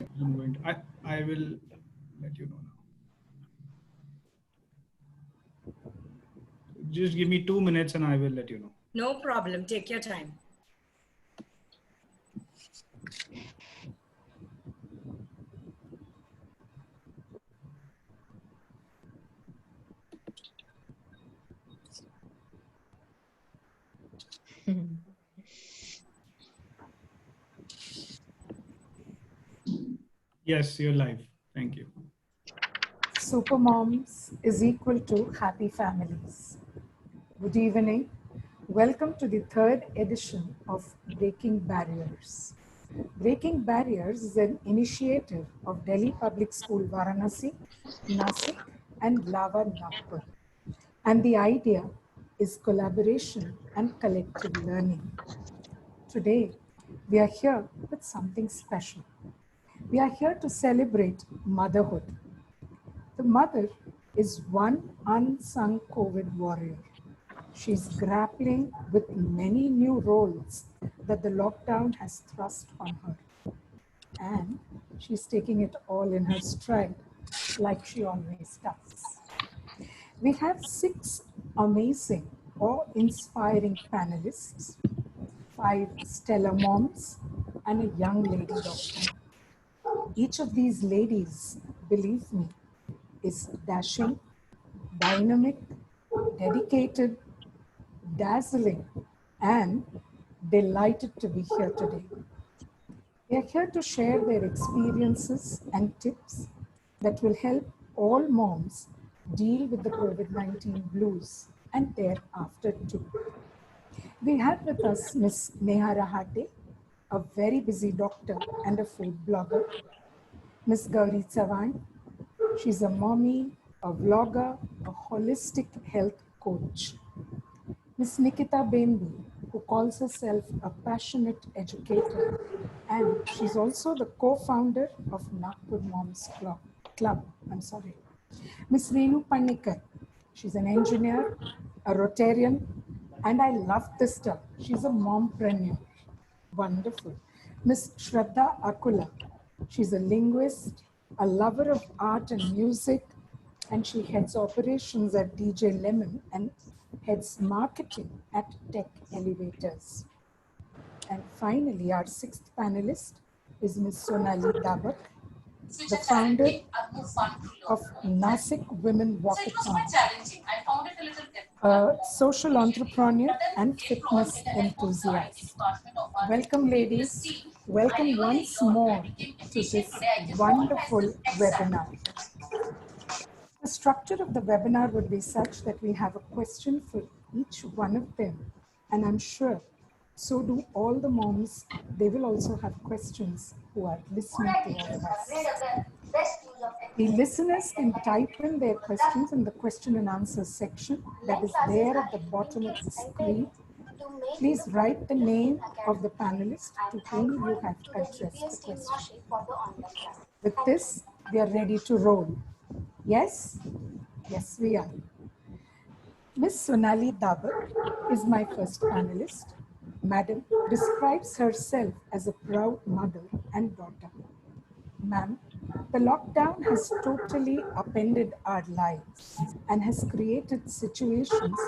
I'm going to, I will let you know now. Just give me 2 minutes and I will let you know. No problem. Take your time. Yes, you're live. Thank you. Supermoms is equal to happy families. Good evening. Welcome to the third edition of Breaking Barriers. Breaking Barriers is an initiative of Delhi Public School Varanasi, Nasik, and Lava Nagpur. And the idea is collaboration and collective learning. Today, we are here with something special. We are here to celebrate motherhood. The mother is one unsung COVID warrior. She's grappling with many new roles that the lockdown has thrust on her. And she's taking it all in her stride, like she always does. We have 6 amazing or inspiring panelists, 5 stellar moms, and a young lady doctor. Each of these ladies, believe me, is dashing, dynamic, dedicated, dazzling, and delighted to be here today. They are here to share their experiences and tips that will help all moms deal with the COVID-19 blues and thereafter too. We have with us Ms. Neha Rahate, a very busy doctor and a food blogger. Ms. Gauri Chavan, she's a mommy, a vlogger, a holistic health coach. Ms. Nikita Bembi, who calls herself a passionate educator, and she's also the co-founder of Nagpur Moms Club. Ms. Renu Panikar, she's an engineer, a Rotarian, and I love this term. She's a mompreneur. Wonderful. Ms. Shraddha Akula, she's a linguist, a lover of art and music, and she heads operations at DJ Lemon and heads marketing at Tech Elevators. And finally, our 6th panelist is Ms. Sonali Dabak, the founder of Nasik Women Walkathon, a social entrepreneur and fitness enthusiast. Welcome, ladies. Welcome once more to this wonderful webinar. The structure of the webinar would be such that we have a question for each one of them, and I'm sure so do all the moms. They will also have questions who are listening to all of us. The listeners can type in their questions in the question and answer section that is there at the bottom of the screen. Please write the name of the panelist to whom you have addressed the question. With this, we are ready to roll. Yes? Yes, we are. Ms. Sonali Dabar is my first panelist. Madam describes herself as a proud mother and daughter. Ma'am, the lockdown has totally upended our lives and has created situations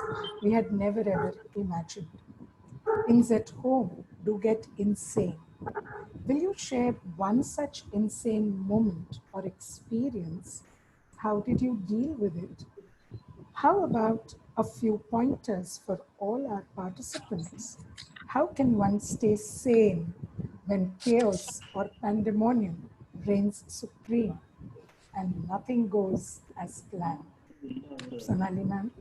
we had never ever imagined. Things at home do get insane. Will you share one such insane moment or experience? How did you deal with it? How about a few pointers for all our participants? How can one stay sane when chaos or pandemonium reigns supreme and nothing goes as planned? Sonali ma'am.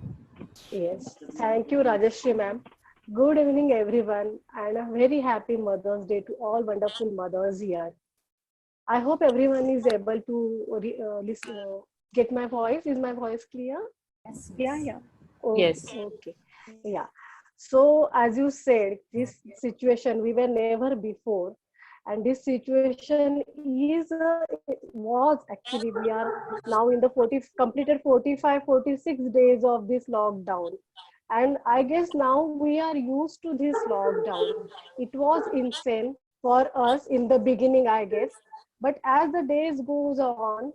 Yes, thank you, Rajashri ma'am. Good evening, everyone, and a very happy Mother's Day to all wonderful mothers here. I hope everyone is able to get my voice. Is my voice clear? Yes, Yeah, yes. yeah. Okay, Yes. okay. Yeah. So, as you said, this situation we were never before, and this situation was actually we are now in the 40 completed 45, 46 days of this lockdown, and I guess now we are used to this lockdown. It was insane for us in the beginning, I guess, But as the days goes on,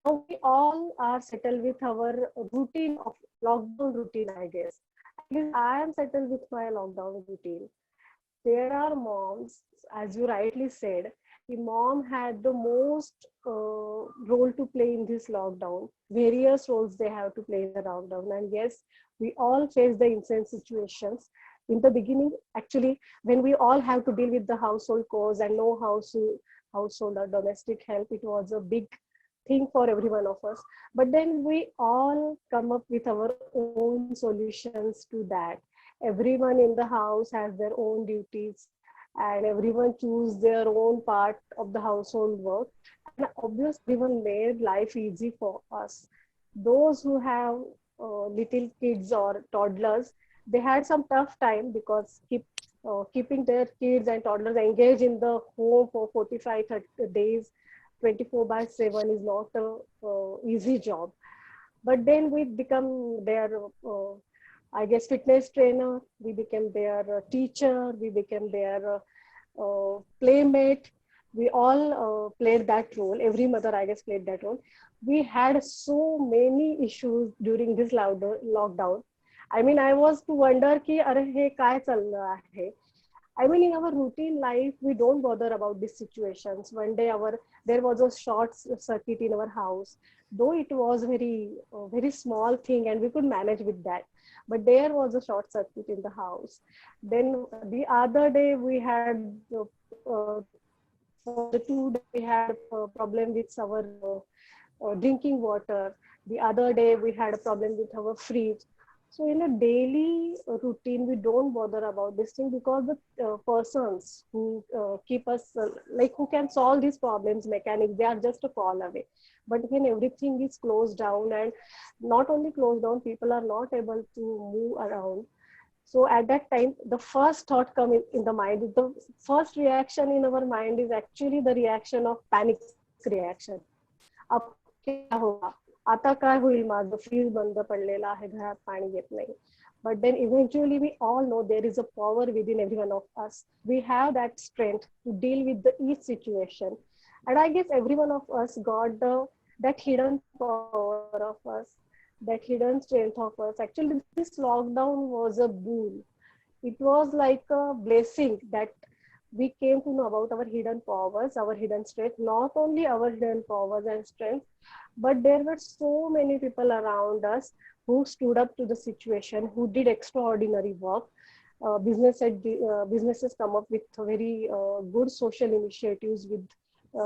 now we all are settled with our routine of lockdown routine, I guess. I guess I am settled with my lockdown routine. There are moms, as you rightly said, the mom had the most role to play in this lockdown. Various roles they have to play in the lockdown. And yes, we all face the insane situations. In the beginning, actually, when we all have to deal with the household chores and no household or domestic help, it was a big thing for every one of us. But then we all come up with our own solutions to that. Everyone in the house has their own duties, and everyone choose their own part of the household work, and obviously everyone made life easy for us. Those who have little kids or toddlers, they had some tough time because keeping their kids and toddlers engaged in the home for 45 30 days 24 by 7 is not a easy job. But then we become their I guess fitness trainer, we became their teacher, we became their playmate. We all played that role. Every mother, I guess, played that role. We had so many issues during this lockdown. I mean, I was to wonder ki, अरे हे काय चाललं आहे? I mean, in our routine life, we don't bother about these situations. One day, there was a short circuit in our house, though it was very small thing, and we could manage with that. But there was a short circuit in the house. Then the other day, we had for the 2 days we had a problem with our drinking water. The other day, we had a problem with our fridge. So in a daily routine, we don't bother about this thing because the persons who keep us, like who can solve these problems, mechanics, they are just a call away. But when everything is closed down, and not only closed down, people are not able to move around. So at that time, the first thought come in the mind, the first reaction in our mind is actually the reaction of panic reaction. अब क्या होगा? आता काय होईल माझं freeze बंद पडलेला आहे घरात पाणी येत नाही. But then eventually we all know there is a power within every one of us. We have that strength to deal with each situation. And I guess every one of us got that hidden power of us, that hidden strength of us. Actually, this lockdown was a boon. It was like a blessing that we came to know about our hidden powers, our hidden strength, not only our hidden powers and strengths, but there were so many people around us who stood up to the situation, who did extraordinary work. Businesses come up with very good social initiatives with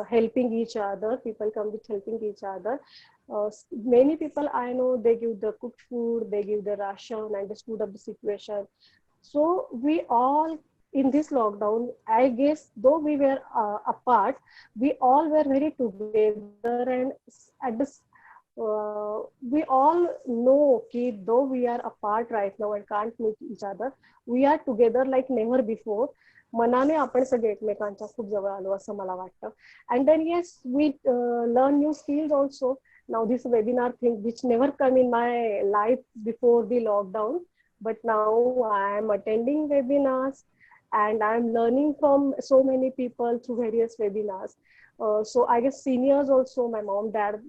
helping each other. People come with helping each other. Many people I know, they give the cooked food, they give the ration, and they stood up the situation. So we all in this lockdown, I guess, though we were apart, we all were very together, and at this, we all know that though we are apart right now and can't meet each other, we are together like never before. मनाने आपण सगळे एकमेकांच्या खूप जवळ आलो असं मला वाटतं. And then yes, we learn new skills also. Now this webinar thing which never come in my life before the lockdown, but now I am attending webinars and I'm learning from so many people through various webinars. So I guess seniors also, my mom, dad,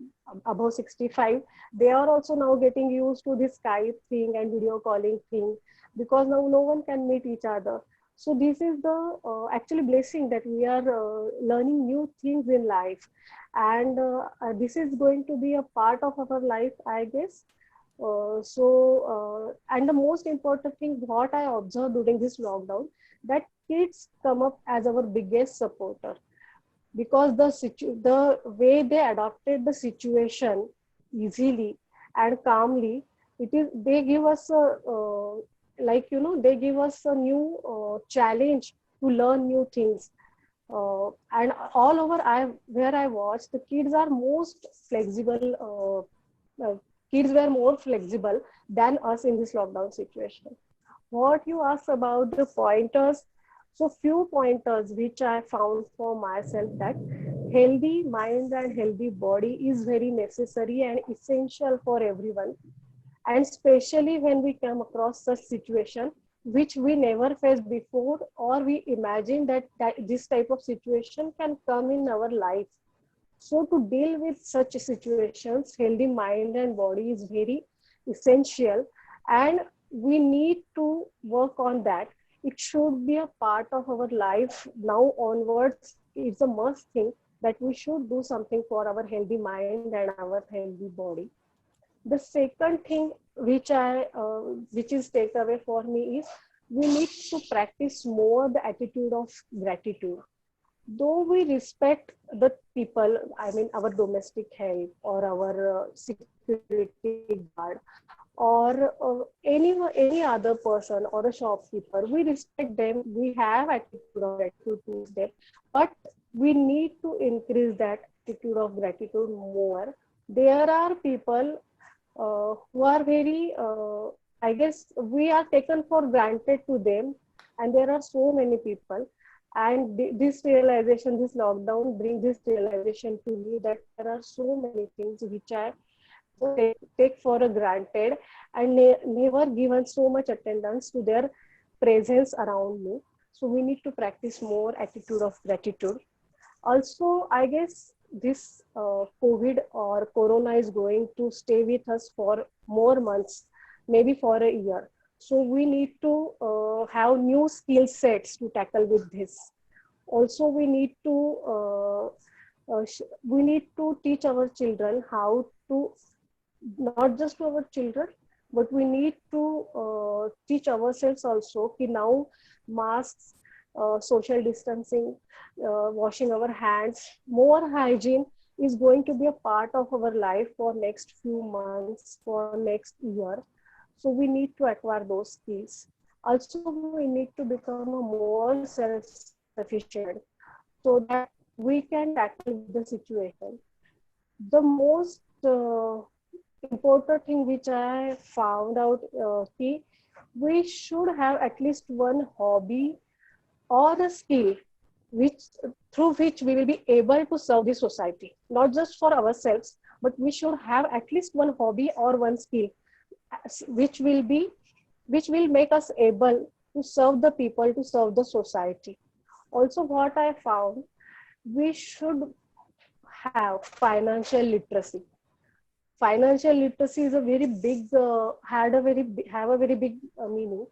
above 65, they are also now getting used to this Skype thing and video calling thing because now no one can meet each other. So this is the actually blessing that we are learning new things in life. And this is going to be a part of our life, I guess. And the most important thing, what I observed during this lockdown, that kids come up as our biggest supporter because the way they adopted the situation easily and calmly, they give us a they give us a new challenge to learn new things. And all over where I watched, the kids are most flexible. Kids were more flexible than us in this lockdown situation. What you asked about the pointers, so few pointers which I found for myself, that healthy mind and healthy body is very necessary and essential for everyone. And especially when we come across such situation which we never faced before, or we imagine that this type of situation can come in our life. So to deal with such situations, healthy mind and body is very essential, and we need to work on that. It should be a part of our life now onwards. It's a must thing that we should do something for our healthy mind and our healthy body. The second thing which is takeaway for me is we need to practice more the attitude of gratitude. Though we respect the people, I mean our domestic help or our security guard or any other person or a shopkeeper, we respect them, we have attitude of gratitude towards them, but we need to increase that attitude of gratitude more. There are people who are very, I guess we are taken for granted to them, and there are so many people. And this realization, this lockdown brings this realization to me that there are so many things which I take for a granted and never given so much attendance to their presence around me. So we need to practice more attitude of gratitude. Also, I guess this COVID or Corona is going to stay with us for more months, maybe for a year. So we need to have new skill sets to tackle with this. Also, we need to teach our children how to, not just to our children, but we need to teach ourselves also ki now masks, social distancing, washing our hands, more hygiene is going to be a part of our life for next few months, for next year. So we need to acquire those skills. Also, we need to become a more self-sufficient so that we can tackle with the situation. The most important thing which I found out, we should have at least one hobby or a skill which through which we will be able to serve the society, not just for ourselves, but we should have at least one hobby or one skill which will make us able to serve the people, to serve the society. Also, what I found, we should have financial literacy. Financial literacy is a very big have a very big meaning,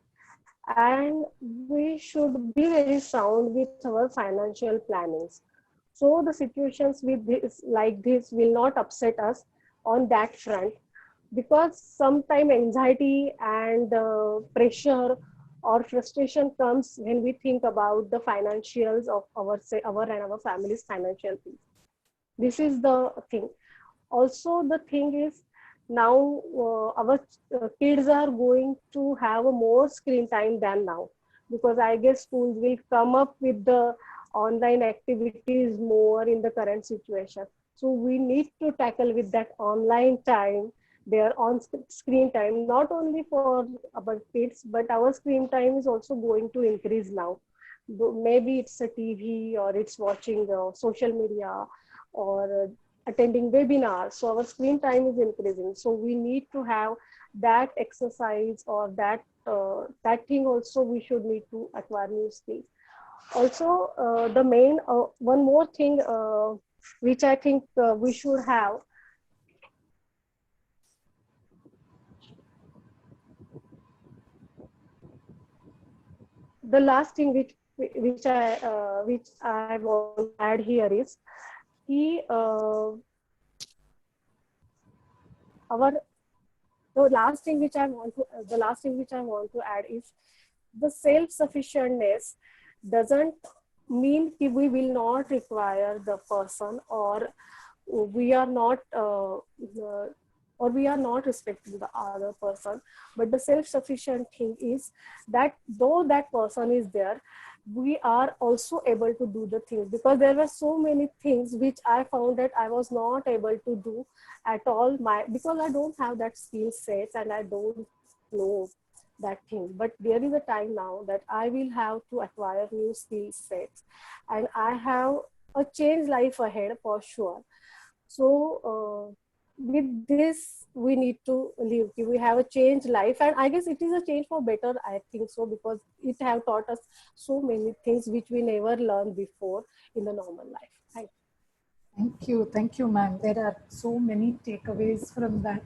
and we should be very sound with our financial plannings. So the situations with this like this will not upset us on that front, because sometimes anxiety and pressure or frustration comes when we think about the financials of our and our family's financial things. This is the thing. Also, the thing is now our kids are going to have a more screen time than now, because I guess schools will come up with the online activities more in the current situation. So we need to tackle with that online time, their on screen time, not only for our kids, but our screen time is also going to increase now. Maybe it's a TV or it's watching social media or attending webinars. So our screen time is increasing. So we need to have that exercise or that thing also we should need to acquire new skills. Also, the main one more thing which I think we should have. The last thing which I want to add here is our the last thing which I want to add is the self-sufficientness doesn't mean that we will not require the person, or we are not respecting the other person. But the self-sufficient thing is that though that person is there, we are also able to do the things, because there were so many things which I found that I was not able to do at all, because I don't have that skill sets and I don't know that thing. But there is a time now that I will have to acquire new skill sets, and I have a changed life ahead for sure. So with this, we need to live. We have a changed life, and I guess it is a change for better, I think so, because it have taught us so many things which we never learned before in the normal life. Thank you. Thank you, ma'am. There are so many takeaways from that.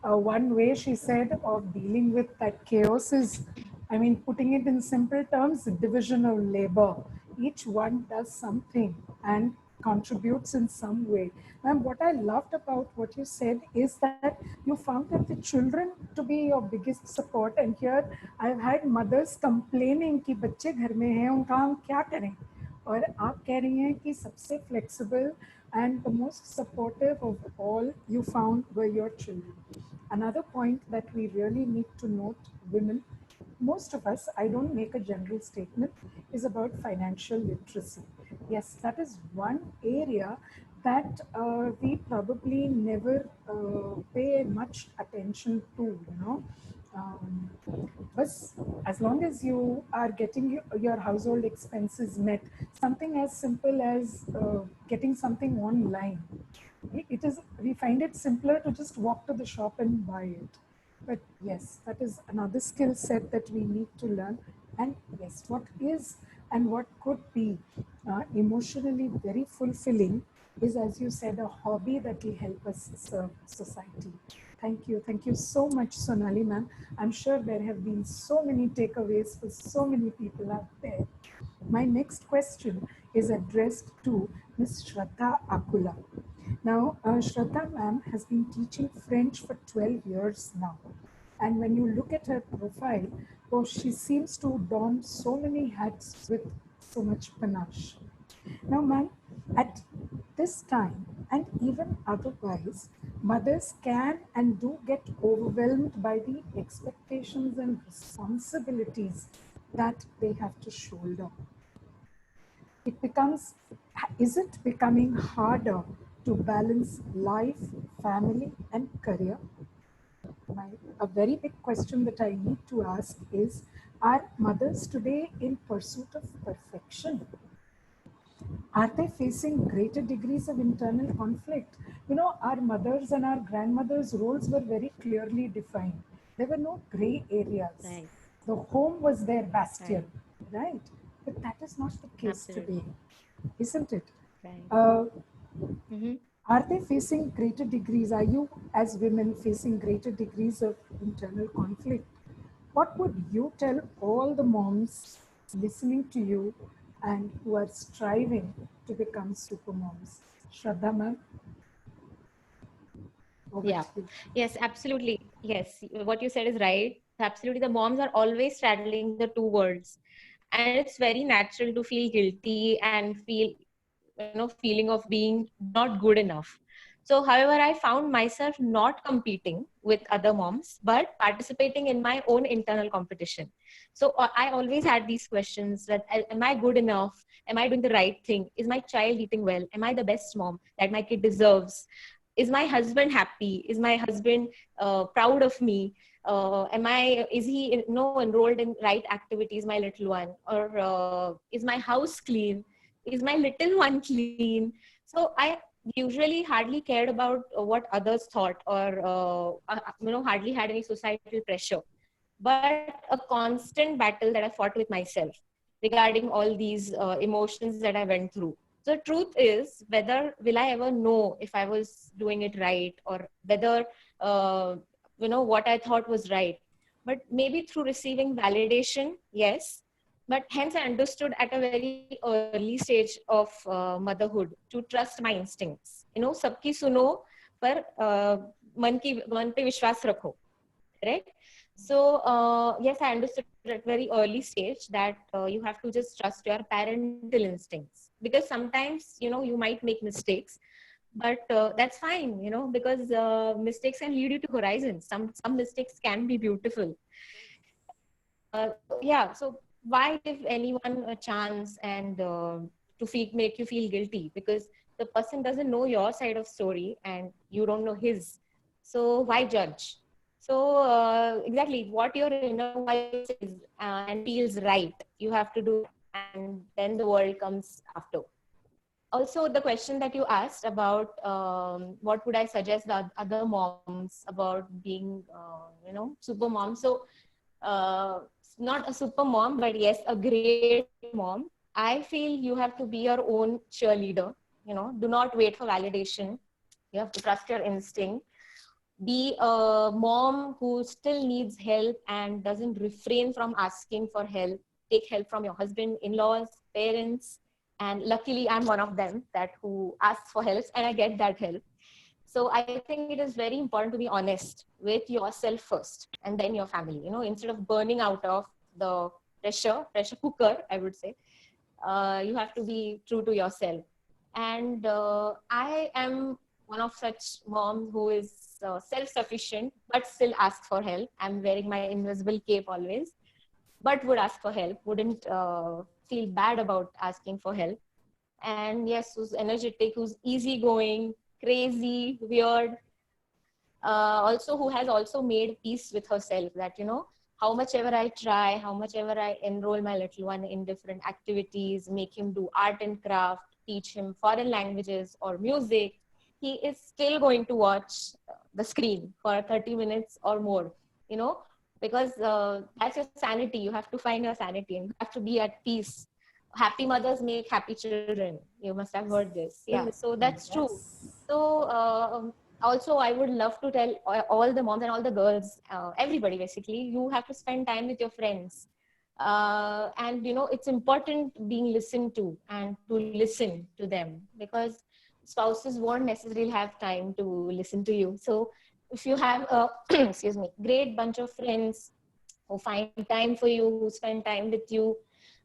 One way she said of dealing with that chaos is, I mean, putting it in simple terms, division of labor. Each one does something and contributes in some way. Ma'am, what I loved about what you said is that you found that the children to be your biggest support. And here I've had mothers complaining कि बच्चे घर में हैं, उनका हम क्या करें? और आप कह रही हैं कि सबसे flexible and the most supportive of all you found were your children. Another point that we really need to note, women, most of us, I don't make a general statement, is about financial literacy. Yes, that is one area that we probably never pay much attention to, you know. But as long as you are getting your household expenses met, something as simple as getting something online, it is, we find it simpler to just walk to the shop and buy it. But yes, that is another skill set that we need to learn. And yes, what is and what could be emotionally very fulfilling is, as you said, a hobby that will help us serve society. Thank you. Thank you so much, Sonali ma'am. I'm sure there have been so many takeaways for so many people out there. My next question is addressed to Ms. Shraddha Akula. Now, Shraddha ma'am has been teaching French for 12 years now. And when you look at her profile, oh, she seems to don so many hats with so much panache. Now, ma'am, at this time and even otherwise, mothers can and do get overwhelmed by the expectations and responsibilities that they have to shoulder. It becomes, is it becoming harder to balance life, family, and career? A very big question that I need to ask is, are mothers today in pursuit of perfection? Are they facing greater degrees of internal conflict? You know, our mothers and our grandmothers' roles were very clearly defined. There were no gray areas. Right. The home was their bastion, right? But that is not the case Absolutely. today, isn't it? Right. Uh, are they facing greater degrees? Are you, as women, facing greater degrees of internal conflict? What would you tell all the moms listening to you and who are striving to become super moms? Shraddha ma'am, over Yeah. to you. Yes, absolutely. Yes. What you said is right. Absolutely. The moms are always straddling the two worlds. And it's very natural to feel guilty and feel, feeling of being not good enough. So, however, I found myself not competing with other moms, but participating in my own internal competition. So, I always had these questions that, am I good enough? Am I doing the right thing? Is my child eating well? Am I the best mom that my kid deserves? Is my husband happy? Is my husband proud of me? Is he enrolled in right activities, my little one? Or is my house clean? Is my little one clean? So I usually hardly cared about what others thought, or hardly had any societal pressure, but a constant battle that I fought with myself regarding all these emotions that I went through. So the truth is, whether will I ever know if I was doing it right, or whether what I thought was right. But maybe through receiving validation, yes. But hence I understood at a very early stage of motherhood to trust my instincts. सबकी सुनो पर मन पे विश्वास रखो. Right? So yes, I understood at very early stage that you have to just trust your parental instincts, because sometimes you might make mistakes, but that's fine, because mistakes can lead you to horizons. Some mistakes can be beautiful. So why give anyone a chance and make you feel guilty, because the person doesn't know your side of story and you don't know his. So why judge? So exactly what your inner voice is and feels right, you have to do, and then the world comes after. Also, the question that you asked about what would I suggest the other moms about being, super mom. So not a super mom, but yes, a great mom. I feel you have to be your own cheerleader. do not wait for validation. You have to trust your instinct. Be a mom who still needs help and doesn't refrain from asking for help. Take help from your husband, in-laws, parents. And luckily, I'm one of them that who asks for help, and I get that help. So I think it is very important to be honest with yourself first, and then your family. Instead of burning out of the pressure cooker, I would say, you have to be true to yourself. And I am one of such mom who is self-sufficient but still asks for help. I'm wearing my invisible cape always, but would ask for help, wouldn't feel bad about asking for help. And yes, who's energetic, who's easygoing, crazy, weird, also who has also made peace with herself, that how much ever I try, how much ever I enroll my little one in different activities, make him do art and craft, teach him foreign languages or music, he is still going to watch the screen for 30 minutes or more, because that's your sanity. You have to find your sanity and you have to be at peace. Happy mothers make happy children. You must have heard this. Yeah, so that's true. So also, I would love to tell all the moms and all the girls, everybody basically, you have to spend time with your friends. And it's important being listened to and to listen to them, because spouses won't necessarily have time to listen to you. So if you have a excuse me, great bunch of friends who find time for you, who spend time with you,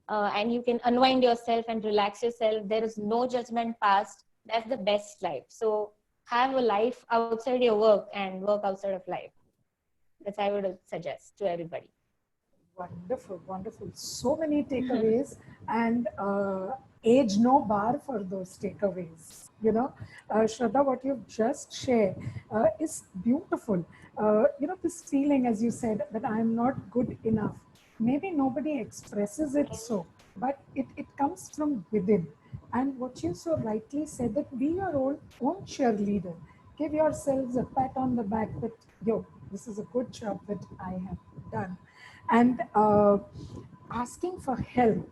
and you can unwind yourself and relax yourself, there is no judgment passed. That's the best life. So have a life outside your work and work outside of life. That's I would suggest to everybody. Wonderful, wonderful. So many takeaways, and age no bar for those takeaways. Shraddha, what you've just shared is beautiful. This feeling, as you said, that I'm not good enough. Maybe nobody expresses it so, but it comes from within. And what you so rightly said, that be your own cheerleader. Give yourselves a pat on the back that, yo, this is a good job that I have done. And asking for help,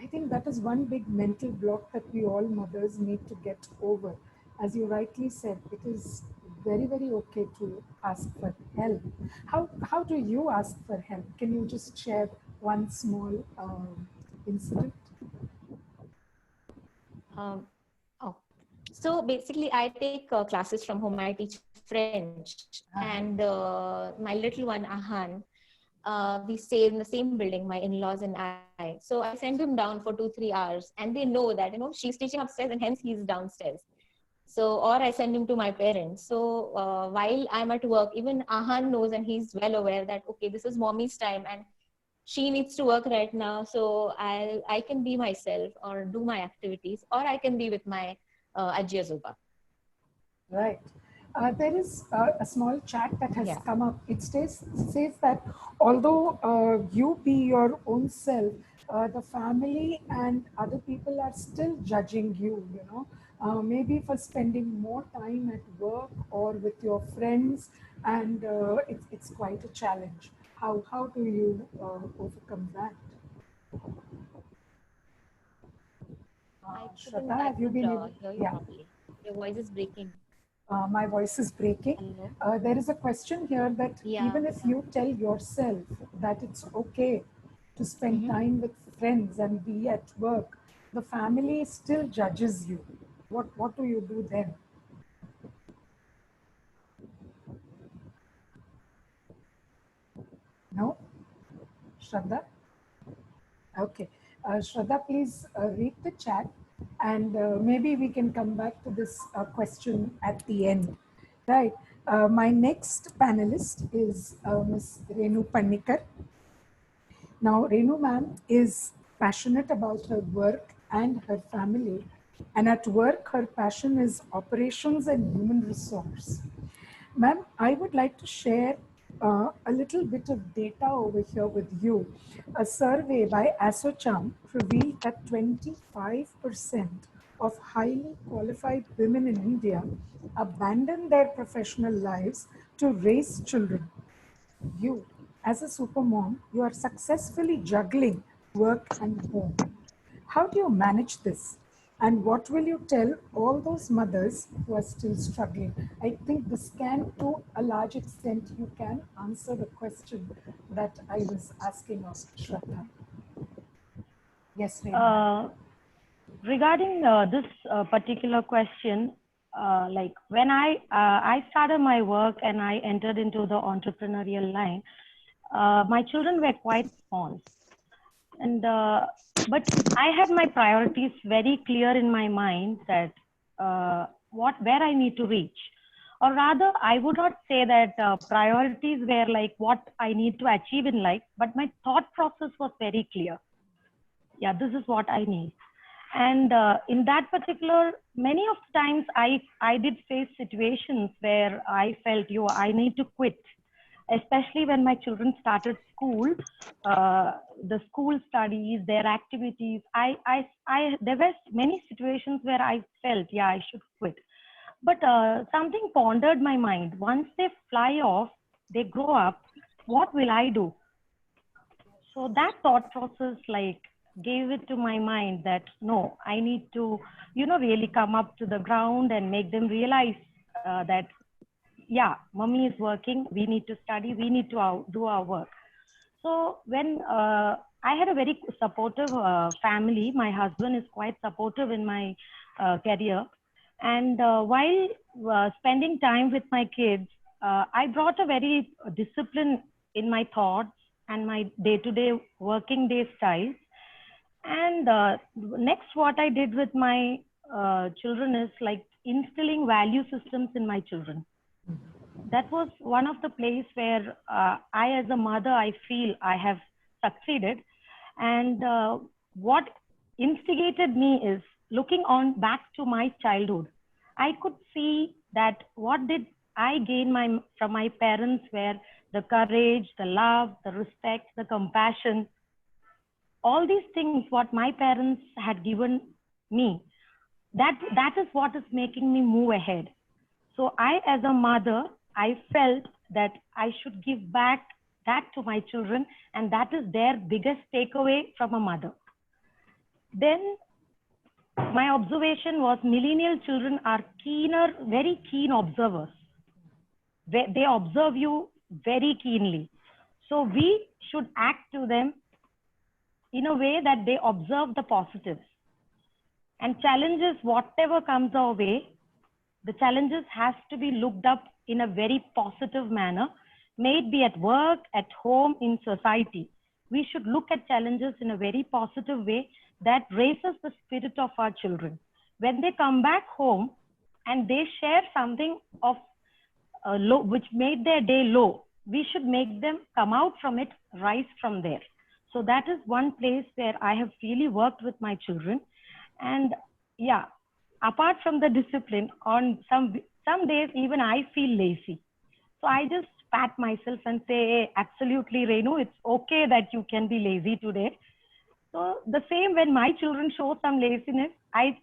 I think that is one big mental block that we all mothers need to get over. As you rightly said, it is very, very okay to ask for help. How do you ask for help? Can you just share one small incident? Oh, so basically, I take classes from home. I teach French, and my little one Ahan, we stay in the same building, my in-laws and I. So I send him down for 2-3 hours, and they know that she's teaching upstairs, and hence he's downstairs. So, or I send him to my parents. So while I'm at work, even Ahan knows, and he's well aware that okay, this is mommy's time, and she needs to work right now. So I can be myself or do my activities, or I can be with my Ajia Zuba. Right. There is a small chat that has come up. It says that although you be your own self, the family and other people are still judging you, maybe for spending more time at work or with your friends, and it's quite a challenge. How do you overcome that? Shraddha, have you been able? Yeah. Your voice is breaking. My voice is breaking. There is a question here that even if you tell yourself that it's okay to spend time with friends and be at work, the family still judges you. What do you do then? No? Shraddha? Okay. Shraddha, please read the chat, and maybe we can come back to this question at the end. Right. My next panelist is Ms. Renu Pannikar. Now, Renu ma'am is passionate about her work and her family. And at work, her passion is operations and human resource. Ma'am, I would like to share a little bit of data over here with you. A survey by ASSOCHAM revealed that 25% of highly qualified women in India abandon their professional lives to raise children. You, as a supermom, you are successfully juggling work and home. How do you manage this? And what will you tell all those mothers who are still struggling? I think this can, to a large extent, you can answer the question that I was asking of Shraddha. Yes, Renu. Regarding this particular question, like when I started my work and I entered into the entrepreneurial line, my children were quite small, and but I had my priorities very clear in my mind that where I need to reach, or rather, I would not say that priorities were like what I need to achieve in life, but my thought process was very clear. Yeah, this is what I need. And in that particular, many of the times I did face situations where I felt, I need to quit, especially when my children started school, the school studies, their activities. There were many situations where I felt, I should quit. But something pondered my mind. Once they fly off, they grow up, what will I do? So that thought process like gave it to my mind that no, I need to, really come up to the ground and make them realize that, mommy is working, we need to study, we need to do our work. So when I had a very supportive family, my husband is quite supportive in my career. And while spending time with my kids, I brought a very discipline in my thoughts and my day-to-day working day styles. And next, what I did with my children is like instilling value systems in my children. That was one of the places where I, as a mother, I feel I have succeeded. And what instigated me is looking on back to my childhood. I could see that what did I gain from my parents were the courage, the love, the respect, the compassion, all these things what my parents had given me. That is what is making me move ahead. So I, as a mother, I felt that I should give back that to my children, and that is their biggest takeaway from a mother. Then my observation was millennial children are very keen observers. They observe you very keenly. So we should act to them in a way that they observe the positives. And challenges, whatever comes our way, the challenges has to be looked up in a very positive manner, may it be at work, at home, in society. We should look at challenges in a very positive way that raises the spirit of our children. When they come back home and they share something of low, which made their day low, we should make them come out from it, rise from there. So that is one place where I have really worked with my children. And yeah, apart from the discipline, on some days even I feel lazy. So I just pat myself and say, hey, absolutely, Renu, it's okay that you can be lazy today. So the same when my children show some laziness, I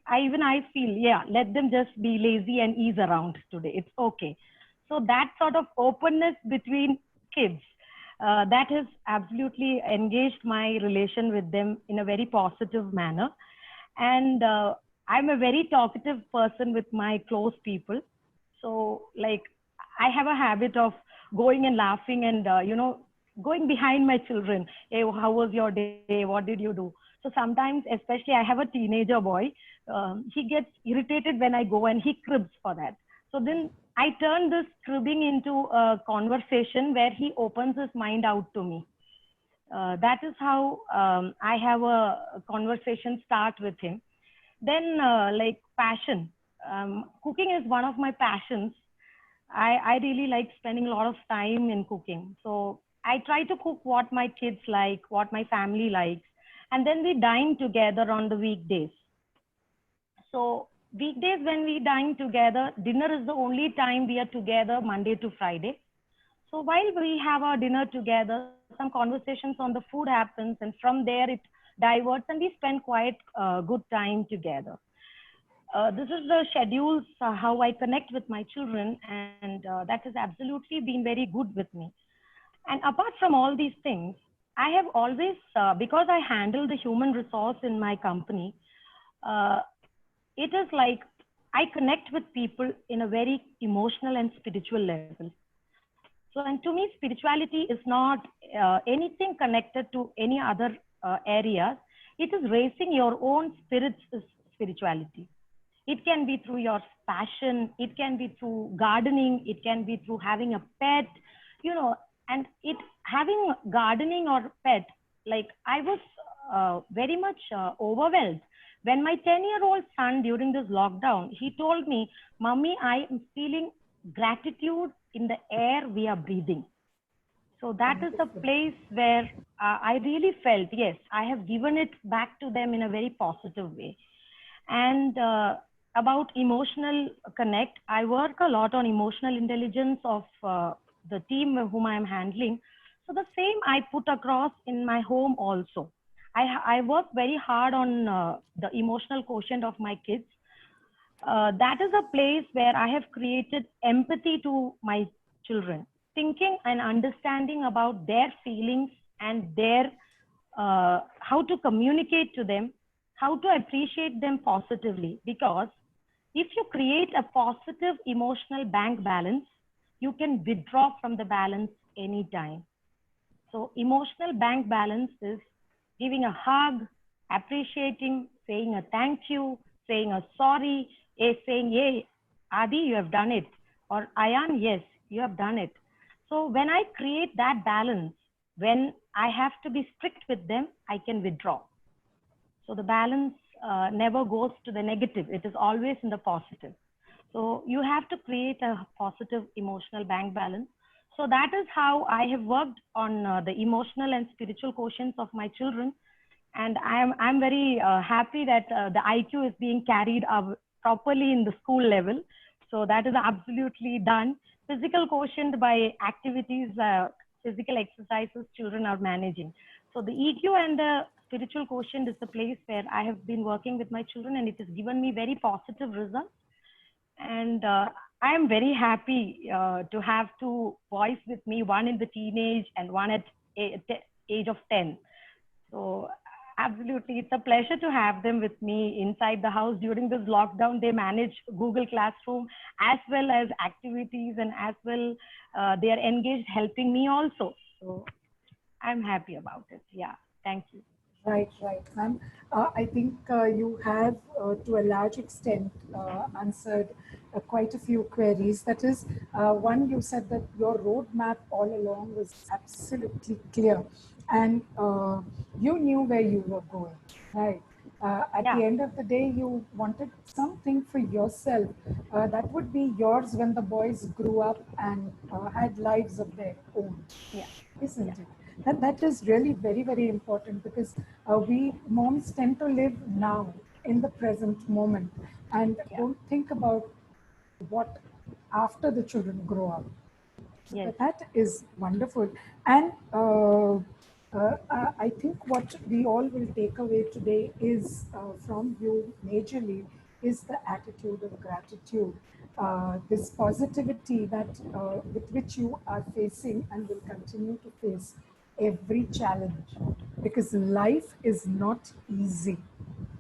feel, let them just be lazy and ease around today. It's okay. So that sort of openness between kids, that has absolutely engaged my relation with them in a very positive manner. And I'm a very talkative person with my close people. So like I have a habit of going and laughing and, going behind my children. Hey, how was your day? What did you do? So sometimes, especially I have a teenager boy, he gets irritated when I go and he cribs for that. So then I turn this cribbing into a conversation where he opens his mind out to me. That is how I have a conversation start with him. Then like passion. Cooking is one of my passions. I really like spending a lot of time in cooking. So I try to cook what my kids like, what my family likes. And then we dine together on the weekdays. So weekdays when we dine together, dinner is the only time we are together Monday to Friday. So while we have our dinner together, some conversations on the food happens, and from there it diverts and we spend quite good time together. This is the schedules, how I connect with my children, and that has absolutely been very good with me. And apart from all these things, I have always, because I handle the human resource in my company, it is like I connect with people in a very emotional and spiritual level. So, and to me, spirituality is not anything connected to any other areas. It is raising your own spirit's spirituality. It can be through your passion. It can be through gardening. It can be through having a pet, you know, and it having gardening or pet, like I was very much overwhelmed. When my 10-year-old son during this lockdown, he told me, Mommy, I am feeling gratitude in the air we are breathing. So that is a place where I really felt, yes, I have given it back to them in a very positive way. And about emotional connect, I work a lot on emotional intelligence of the team whom I am handling. So the same I put across in my home also. I work very hard on the emotional quotient of my kids. That is a place where I have created empathy to my children, thinking and understanding about their feelings and their how to communicate to them, how to appreciate them positively. Because if you create a positive emotional bank balance, you can withdraw from the balance anytime. So emotional bank balance is giving a hug, appreciating, saying a thank you, saying a sorry, saying, hey, Adi, you have done it. Or Ayan, yes, you have done it. So when I create that balance, when I have to be strict with them, I can withdraw. So the balance never goes to the negative. It is always in the positive. So you have to create a positive emotional bank balance. So that is how I have worked on the emotional and spiritual quotients of my children. And I'm very happy that the IQ is being carried properly in the school level. So that is absolutely done. Physical quotient by activities, physical exercises children are managing. So the EQ and the spiritual quotient is the place where I have been working with my children, and it has given me very positive results. And I am very happy to have two boys with me, one in the teenage and one at age of 10. So absolutely, it's a pleasure to have them with me inside the house during this lockdown. They manage Google Classroom as well as activities, and as well they are engaged helping me also. So I'm happy about it. Yeah, thank you. Right, ma'am. I think you have, to a large extent, answered quite a few queries. That is, one, you said that your roadmap all along was absolutely clear, and you knew where you were going, right? At the end of the day, you wanted something for yourself that would be yours when the boys grew up and had lives of their own, isn't it? That is really very, very important, because we moms tend to live now in the present moment and don't think about what after the children grow up. So that is wonderful. And I think what we all will take away today is from you majorly is the attitude of gratitude, this positivity that with which you are facing and will continue to face every challenge, because life is not easy,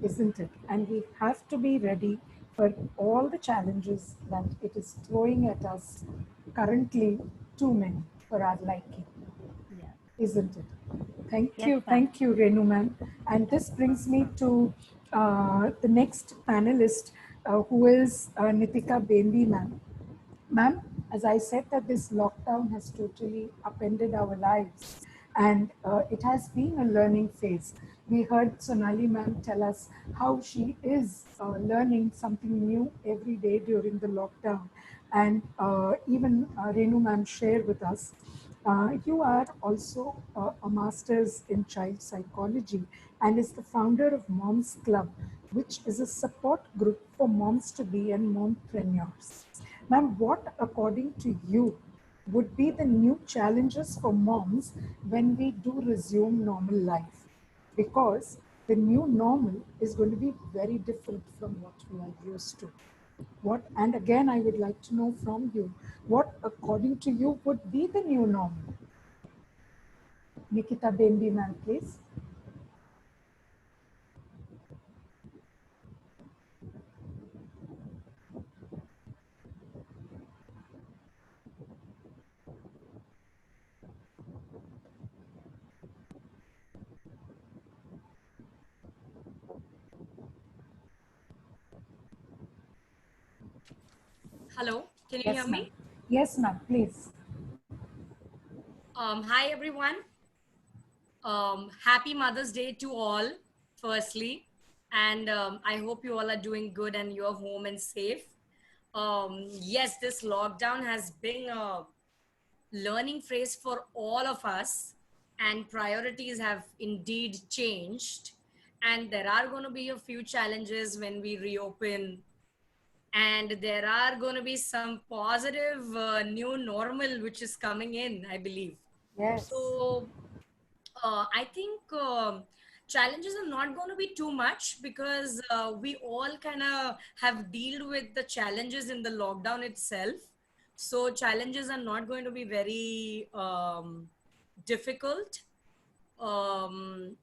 isn't it? And we have to be ready for all the challenges that it is throwing at us currently, too many for our liking, isn't it? Thank you, Renu ma'am. And this brings me to the next panelist, who is Nitika Bendi ma'am. Ma'am, as I said, that this lockdown has totally upended our lives, and it has been a learning phase. We heard Sonali ma'am tell us how she is learning something new every day during the lockdown, and even Renu ma'am shared with us. You are also a master's in child psychology and is the founder of Moms Club, which is a support group for moms to be and mompreneurs. Ma'am, what, according to you, would be the new challenges for moms when we do resume normal life? Because the new normal is going to be very different from what we are used to. What, and again, I would like to know from you, what, according to you, would be the new normal? Nikita Bembi, ma'am, please. Hello, can you hear Yes, ma'am. me? Yes, ma'am, please. Hi, everyone. Happy Mother's Day to all, firstly. And I hope you all are doing good and you're home and safe. Yes, this lockdown has been a learning phase for all of us, and priorities have indeed changed. And there are going to be a few challenges when we reopen, and there are going to be some positive new normal which is coming in, I believe. Yes. So I think challenges are not going to be too much because we all kind of have dealt with the challenges in the lockdown itself. So challenges are not going to be very difficult, um,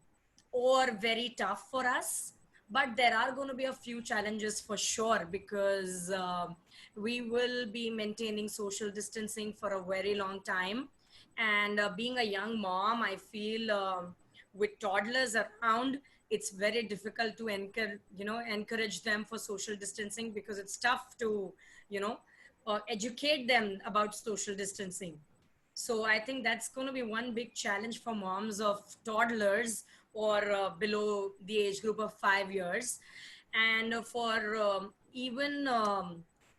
or very tough for us. But there are going to be a few challenges for sure because we will be maintaining social distancing for a very long time. And being a young mom, I feel with toddlers around, it's very difficult to encourage them for social distancing because it's tough to, you know, educate them about social distancing. So I think that's going to be one big challenge for moms of toddlers or below the age group of 5 years. And for even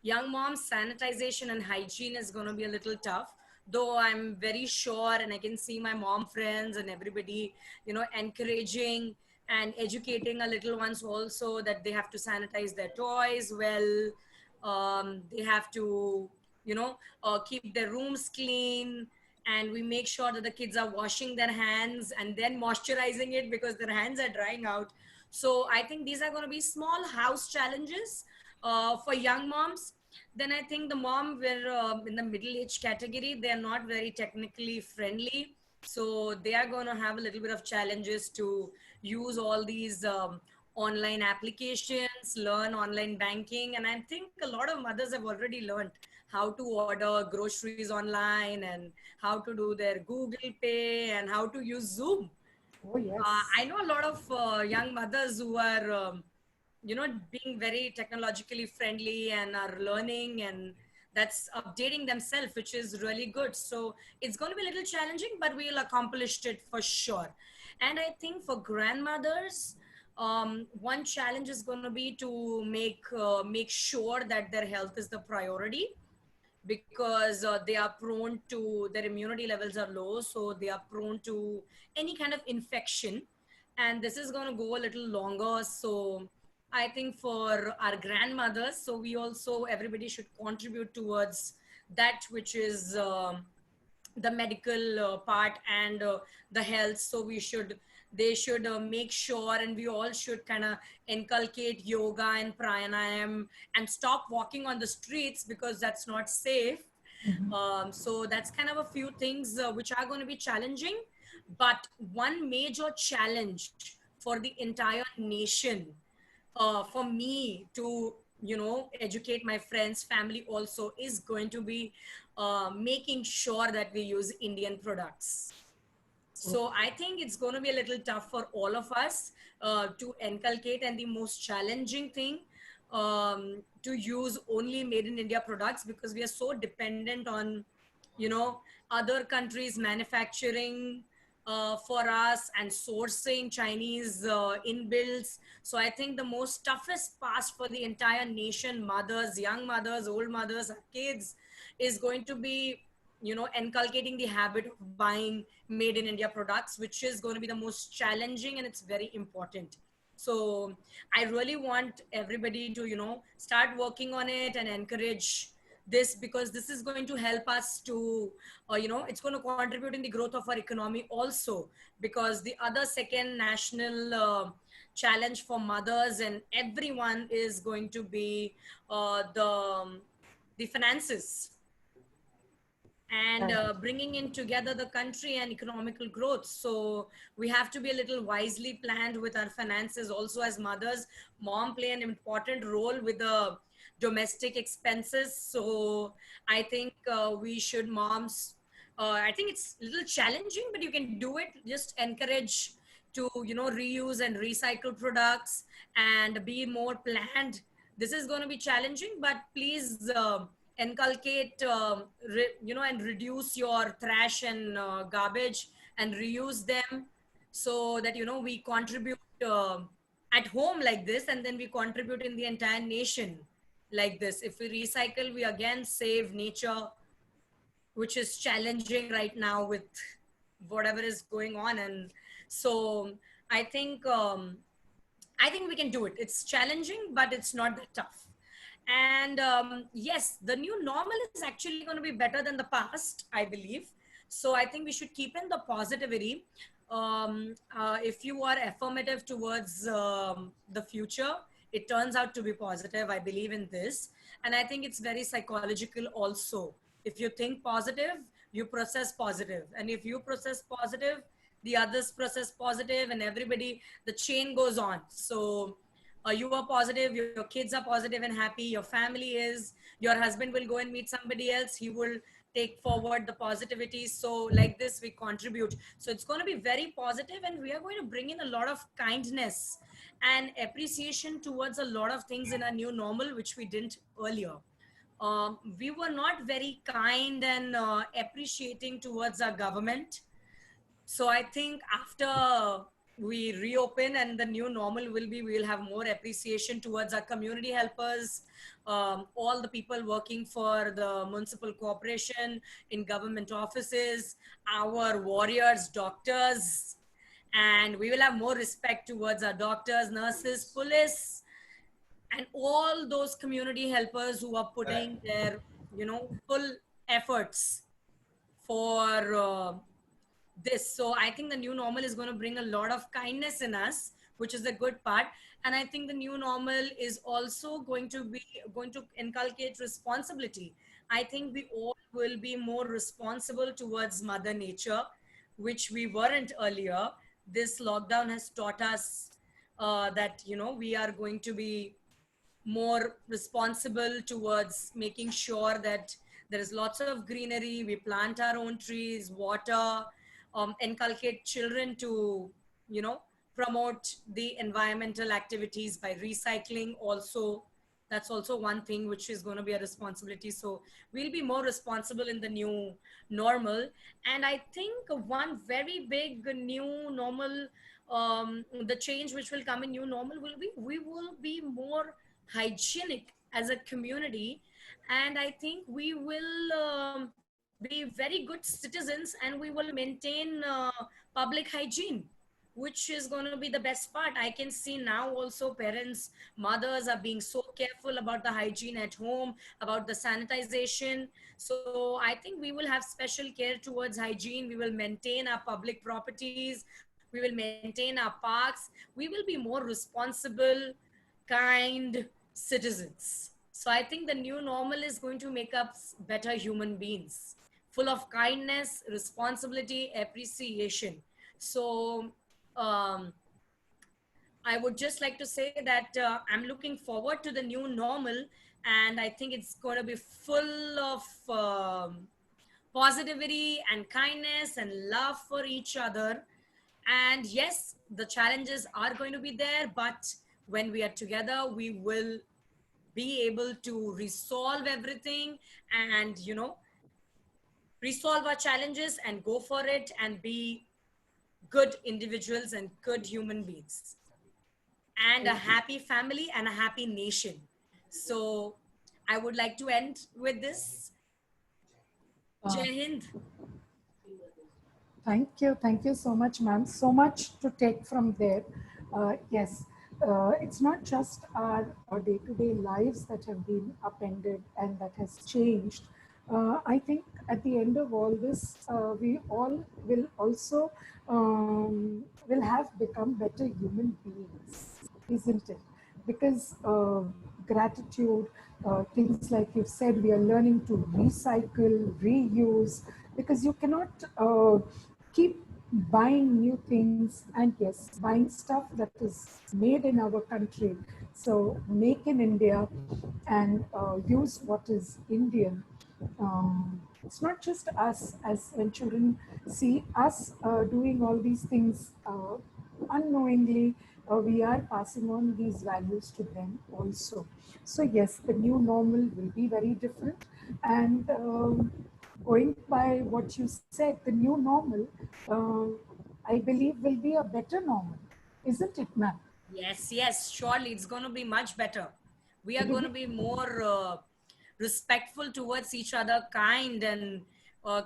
young moms, sanitization and hygiene is going to be a little tough. Though I'm very sure, and I can see my mom friends and everybody, encouraging and educating a little ones also that they have to sanitize their toys well. They have to, keep their rooms clean, and we make sure that the kids are washing their hands and then moisturizing it because their hands are drying out. So I think these are going to be small house challenges for young moms. Then I think the mom were in the middle age category, they're not very technically friendly, so they are going to have a little bit of challenges to use all these online applications, learn online banking. And I think a lot of mothers have already learned how to order groceries online and how to do their Google Pay and how to use Zoom. Oh, yes. I know a lot of young mothers who are, being very technologically friendly and are learning, and that's updating themselves, which is really good. So it's going to be a little challenging, but we'll accomplish it for sure. And I think for grandmothers, one challenge is going to be to make sure that their health is the priority because they are prone to, their immunity levels are low, so they are prone to any kind of infection, and this is going to go a little longer. So I think for our grandmothers, so we also, everybody should contribute towards that, which is the medical part and the health. So we should, they should make sure, and we all should kind of inculcate yoga and pranayam and stop walking on the streets because that's not safe. So that's kind of a few things which are going to be challenging. But one major challenge for the entire nation, for me to, educate my friends, family also, is going to be making sure that we use Indian products. So I think it's going to be a little tough for all of us to inculcate, and the most challenging thing, to use only made in India products, because we are so dependent on, other countries manufacturing for us and sourcing Chinese inbuilds. So I think the most toughest pass for the entire nation, mothers, young mothers, old mothers, kids, is going to be, inculcating the habit of buying made in India products, which is going to be the most challenging, and it's very important. So I really want everybody to, start working on it and encourage this, because this is going to help us to, it's going to contribute in the growth of our economy also, because the other second national challenge for mothers and everyone is going to be the finances, and Right. bringing in together the country and economical growth. So we have to be a little wisely planned with our finances also. As mothers, mom play an important role with the domestic expenses. So I think we should, moms, I think it's a little challenging, but you can do it. Just encourage to, reuse and recycle products and be more planned. This is going to be challenging, but please inculcate, and reduce your trash and garbage and reuse them, so that, we contribute at home like this, and then we contribute in the entire nation like this. If we recycle, we again save nature, which is challenging right now with whatever is going on. And so I think, we can do it. It's challenging, but it's not that tough. And yes, the new normal is actually going to be better than the past, I believe. So I think we should keep in the positivity. If you are affirmative towards the future, it turns out to be positive. I believe in this. And I think it's very psychological also. If you think positive, you process positive. And if you process positive, the others process positive, and everybody, the chain goes on. So you are positive, your kids are positive and happy, your family is, your husband will go and meet somebody else, he will take forward the positivity. So like this, we contribute. So it's going to be very positive, and we are going to bring in a lot of kindness and appreciation towards a lot of things in our new normal, which we didn't earlier. We were not very kind and appreciating towards our government. So I think after we reopen and the new normal will be, we'll have more appreciation towards our community helpers, all the people working for the municipal corporation, in government offices, our warriors, doctors, and we will have more respect towards our doctors, nurses, police, and all those community helpers who are putting their, full efforts for this. So I think the new normal is going to bring a lot of kindness in us, which is a good part. And I think the new normal is also going to inculcate responsibility. I think we all will be more responsible towards Mother Nature, which we weren't earlier. This lockdown has taught us that, we are going to be more responsible towards making sure that there is lots of greenery, we plant our own trees, water, inculcate children to, promote the environmental activities by recycling also. That's also one thing which is going to be a responsibility. So we'll be more responsible in the new normal. And I think one very big new normal, the change which will come in new normal will be, we will be more hygienic as a community. And I think we will be very good citizens, and we will maintain public hygiene, which is going to be the best part. I can see now also parents, mothers are being so careful about the hygiene at home, about the sanitization. So I think we will have special care towards hygiene. We will maintain our public properties, we will maintain our parks, we will be more responsible, kind citizens. So I think the new normal is going to make us better human beings, full of kindness, responsibility, appreciation. So I would just like to say that I'm looking forward to the new normal, and I think it's going to be full of positivity and kindness and love for each other. And yes, the challenges are going to be there, but when we are together, we will be able to resolve everything and, resolve our challenges and go for it and be good individuals and good human beings, and a happy family and a happy nation. So I would like to end with this. Jai Hind. Thank you so much, ma'am. So much to take from there. Yes, it's not just our day-to-day lives that have been upended and that has changed. I think at the end of all this, we all will also will have become better human beings, isn't it? Because gratitude, things like you've said, we are learning to recycle, reuse, because you cannot keep buying new things, and yes, buying stuff that is made in our country. So make in India and use what is Indian. It's not just us, as when children see us doing all these things unknowingly, we are passing on these values to them also. So yes, the new normal will be very different. And going by what you said, the new normal, I believe will be a better normal, isn't it, ma'am? Yes, yes, surely it's going to be much better. We are It'll going to be, be more respectful towards each other, kind and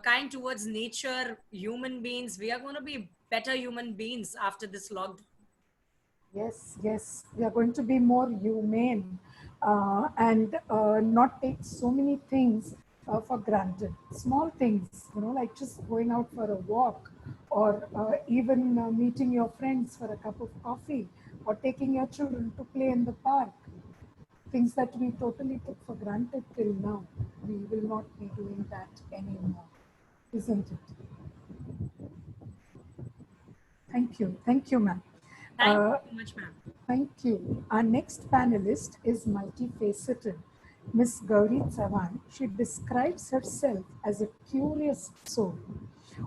kind towards nature, human beings. We are going to be better human beings after this lockdown. yes, yes, we are going to be more humane and not take so many things for granted. Small things, like just going out for a walk or even meeting your friends for a cup of coffee or taking your children to play in the park. Things that we totally took for granted till now. We will not be doing that anymore, isn't it? Thank you, ma'am. Thank you so much, ma'am. Thank you. Our next panelist is multifaceted. Miss Gauri Chavan. She describes herself as a curious soul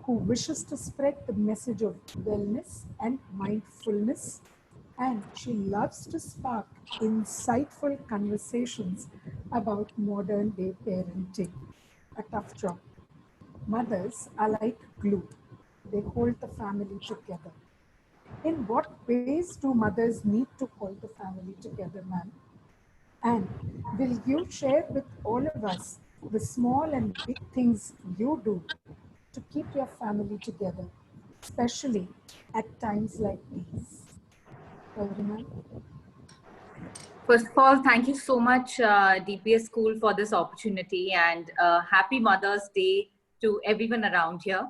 who wishes to spread the message of wellness and mindfulness, and she loves to spark insightful conversations about modern day parenting. A tough job. Mothers are like glue. They hold the family together. In what ways do mothers need to hold the family together, ma'am? And will you share with all of us the small and big things you do to keep your family together, especially at times like these? Gauri, ma'am? First of all, thank you so much, DPS School, for this opportunity, and happy Mother's Day to everyone around here.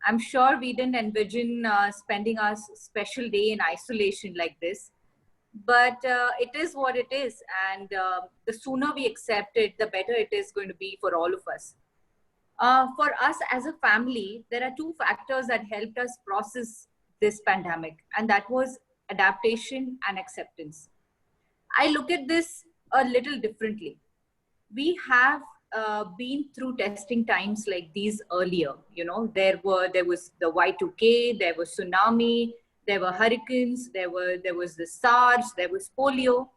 I'm sure we didn't envision spending our special day in isolation like this, but it is what it is, and the sooner we accept it, the better it is going to be for all of us. For us as a family, there are two factors that helped us process this pandemic, and that was adaptation and acceptance. I look at this a little differently. We have been through testing times like these earlier. You know, there was the Y2K, there was tsunami, there were hurricanes, there was the SARS, there was polio,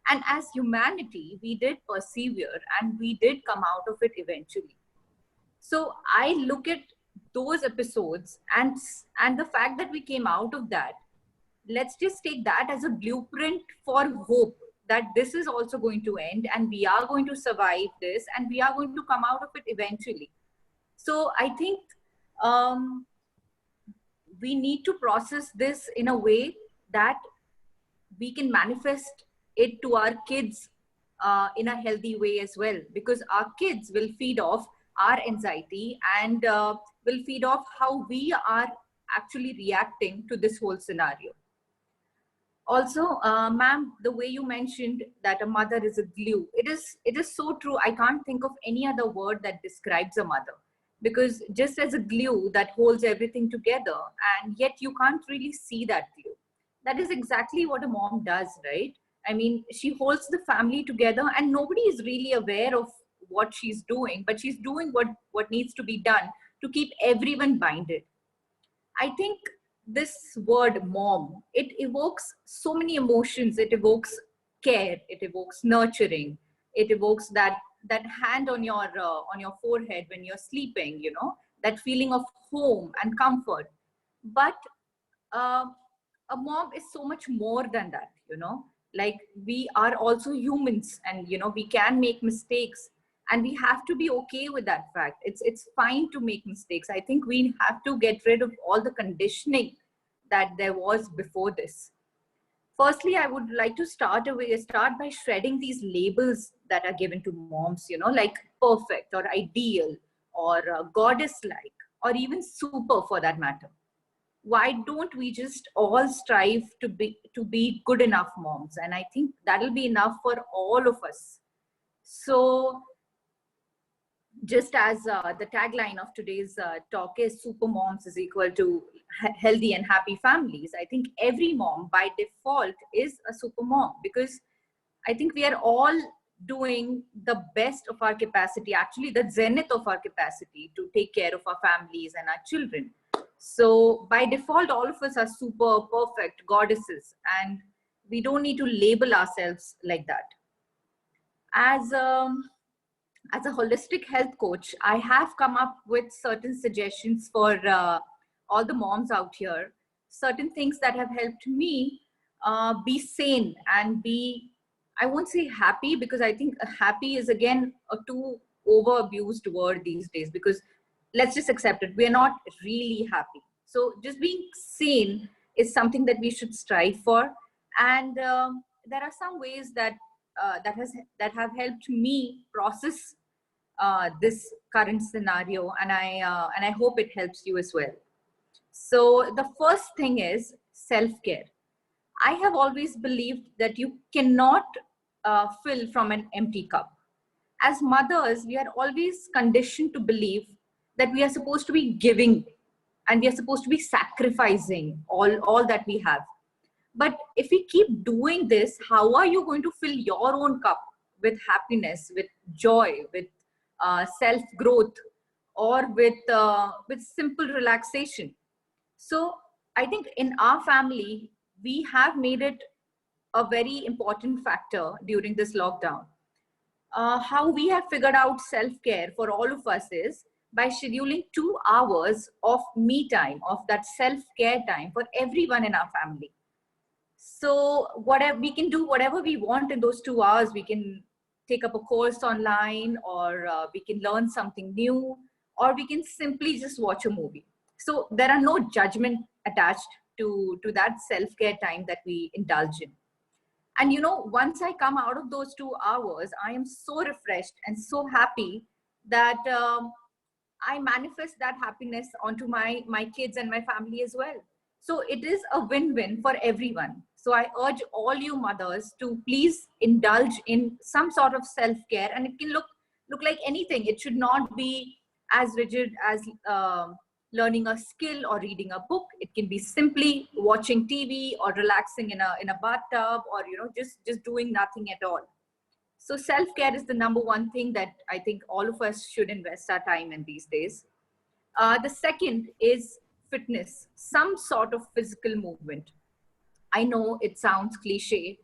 and as humanity, we did persevere and we did come out of it eventually. So I look at those episodes and the fact that we came out of that, let's just take that as a blueprint for hope that this is also going to end and we are going to survive this and we are going to come out of it eventually. So I think we need to process this in a way that we can manifest it to our kids in a healthy way as well, because our kids will feed off our anxiety and will feed off how we are actually reacting to this whole scenario. Also, ma'am, the way you mentioned that a mother is a glue, it is so true. I can't think of any other word that describes a mother, because just as a glue that holds everything together, and yet you can't really see that glue. That is exactly what a mom does, right? I mean, she holds the family together and nobody is really aware of what she's doing, but she's doing what needs to be done to keep everyone binded. I think this word mom, it evokes so many emotions. It evokes care, it evokes nurturing, it evokes that hand on your forehead when you're sleeping, you know, that feeling of home and comfort. But uh, a mom is so much more than that, you know. Like, we are also humans, and you know, we can make mistakes, and we have to be okay with that fact. It's fine to make mistakes. I think we have to get rid of all the conditioning that there was before this. Firstly, I would like to start by shredding these labels that are given to moms, you know, like perfect or ideal or goddess like, or even super for that matter. Why don't we just all strive to be good enough moms? And I think that'll be enough for all of us. So just as the tagline of today's talk is super moms is equal to healthy and happy families, I think every mom by default is a super mom, because I think we are all doing the best of our capacity, actually the zenith of our capacity, to take care of our families and our children. So by default, all of us are super perfect goddesses. And We don't need to label ourselves like that. As a holistic health coach, I have come up with certain suggestions for all the moms out here, certain things that have helped me be sane and be, I won't say happy, because I think happy is again a too over abused word these days, because let's just accept it, we're not really happy. So just being sane is something that we should strive for. And there are some ways that that have helped me process this current scenario, and I hope it helps you as well. So the first thing is self-care. I have always believed that you cannot fill from an empty cup. As mothers, we are always conditioned to believe that we are supposed to be giving and we are supposed to be sacrificing all that we have. But if we keep doing this, how are you going to fill your own cup with happiness, with joy, with self-growth, or with simple relaxation? So I think in our family, we have made it a very important factor during this lockdown. How we have figured out self-care for all of us is by scheduling 2 hours of me time, of that self-care time for everyone in our family. So whatever we can do, whatever we want in those 2 hours, we can take up a course online, or we can learn something new, or we can simply just watch a movie. So there are no judgment attached to that self-care time that we indulge in. And you know, once I come out of those 2 hours, I am so refreshed and so happy that I manifest that happiness onto my kids and my family as well. So it is a win-win for everyone. So I urge all you mothers to please indulge in some sort of self-care, and it can look like anything. It should not be as rigid as learning a skill or reading a book. It can be simply watching TV or relaxing in a bathtub, or just doing nothing at all. So self-care is the number one thing that I think all of us should invest our time in these days. The second is fitness, some sort of physical movement. I know it sounds cliche,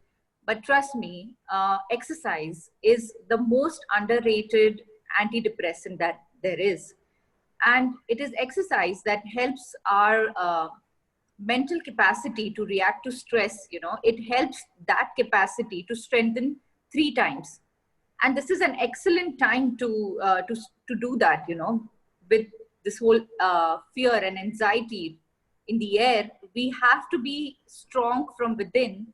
but trust me, exercise is the most underrated antidepressant that there is. And it is exercise that helps our mental capacity to react to stress. It helps that capacity to strengthen 3 times. And this is an excellent time to do that, with this whole fear and anxiety in the air. We have to be strong from within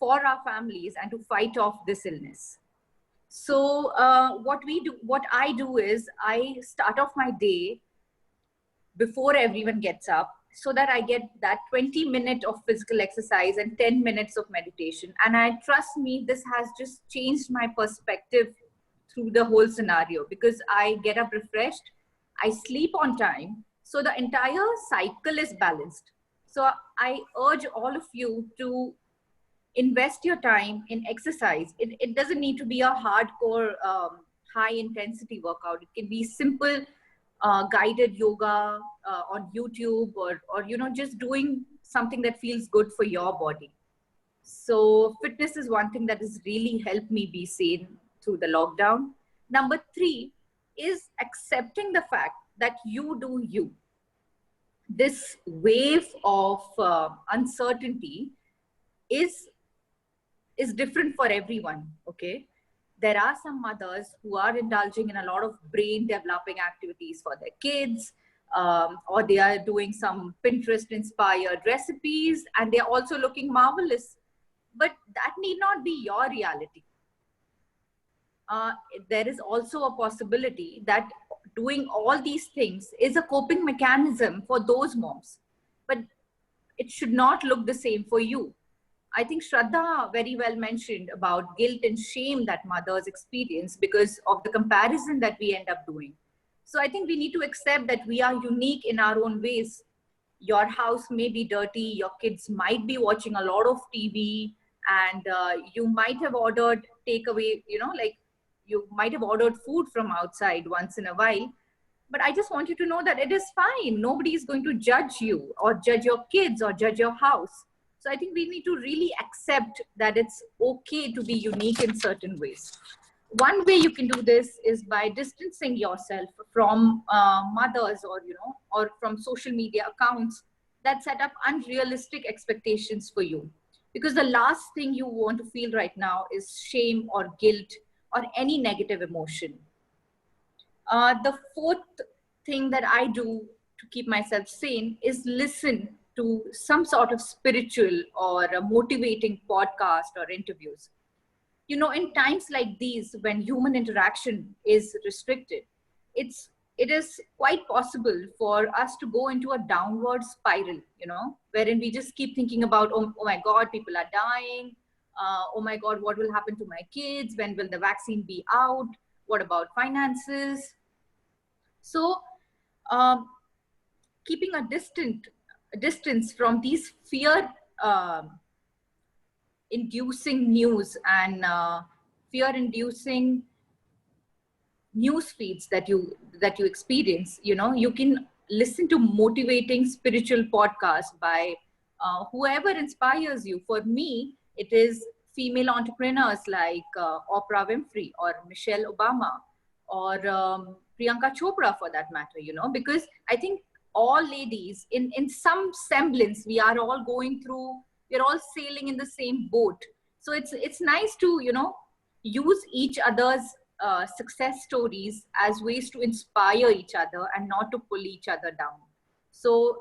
for our families and to fight off this illness. So what I do is I start off my day before everyone gets up, so that I get that 20 minutes of physical exercise and 10 minutes of meditation. And trust me, this has just changed my perspective through the whole scenario, because I get up refreshed, I sleep on time, so the entire cycle is balanced. So I urge all of you to invest your time in exercise. It doesn't need to be a hardcore, high intensity workout. It can be simple guided yoga on YouTube, or just doing something that feels good for your body. So fitness is one thing that has really helped me be sane through the lockdown. Number 3 is accepting the fact that you do you. This wave of uncertainty is different for everyone, okay? There are some mothers who are indulging in a lot of brain developing activities for their kids, or they are doing some Pinterest inspired recipes, and they're also looking marvelous. But that need not be your reality. There is also a possibility that doing all these things is a coping mechanism for those moms, but it should not look the same for you. I think Shraddha very well mentioned about guilt and shame that mothers experience because of the comparison that we end up doing. So I think we need to accept that we are unique in our own ways. Your house may be dirty, your kids might be watching a lot of TV, and you might have ordered takeaway, like you might have ordered food from outside once in a while. But I just want you to know that it is fine. Nobody is going to judge you or judge your kids or judge your house. So I think we need to really accept that it's okay to be unique in certain ways. One way you can do this is by distancing yourself from mothers, or or from social media accounts that set up unrealistic expectations for you, because the last thing you want to feel right now is shame or guilt or any negative emotion. The fourth thing that I do to keep myself sane is listen to some sort of spiritual or a motivating podcast or interviews. In times like these, when human interaction is restricted, it is quite possible for us to go into a downward spiral, wherein we just keep thinking about, oh my God, people are dying. Oh my God, what will happen to my kids? When will the vaccine be out? What about finances? So, keeping a distance from these fear inducing news and fear inducing news feeds that you experience, you can listen to motivating spiritual podcasts by whoever inspires you. For me, it is female entrepreneurs like Oprah Winfrey or Michelle Obama or Priyanka Chopra, for that matter, because I think all ladies in some semblance, we're all sailing in the same boat. So it's nice to use each other's success stories as ways to inspire each other and not to pull each other down. So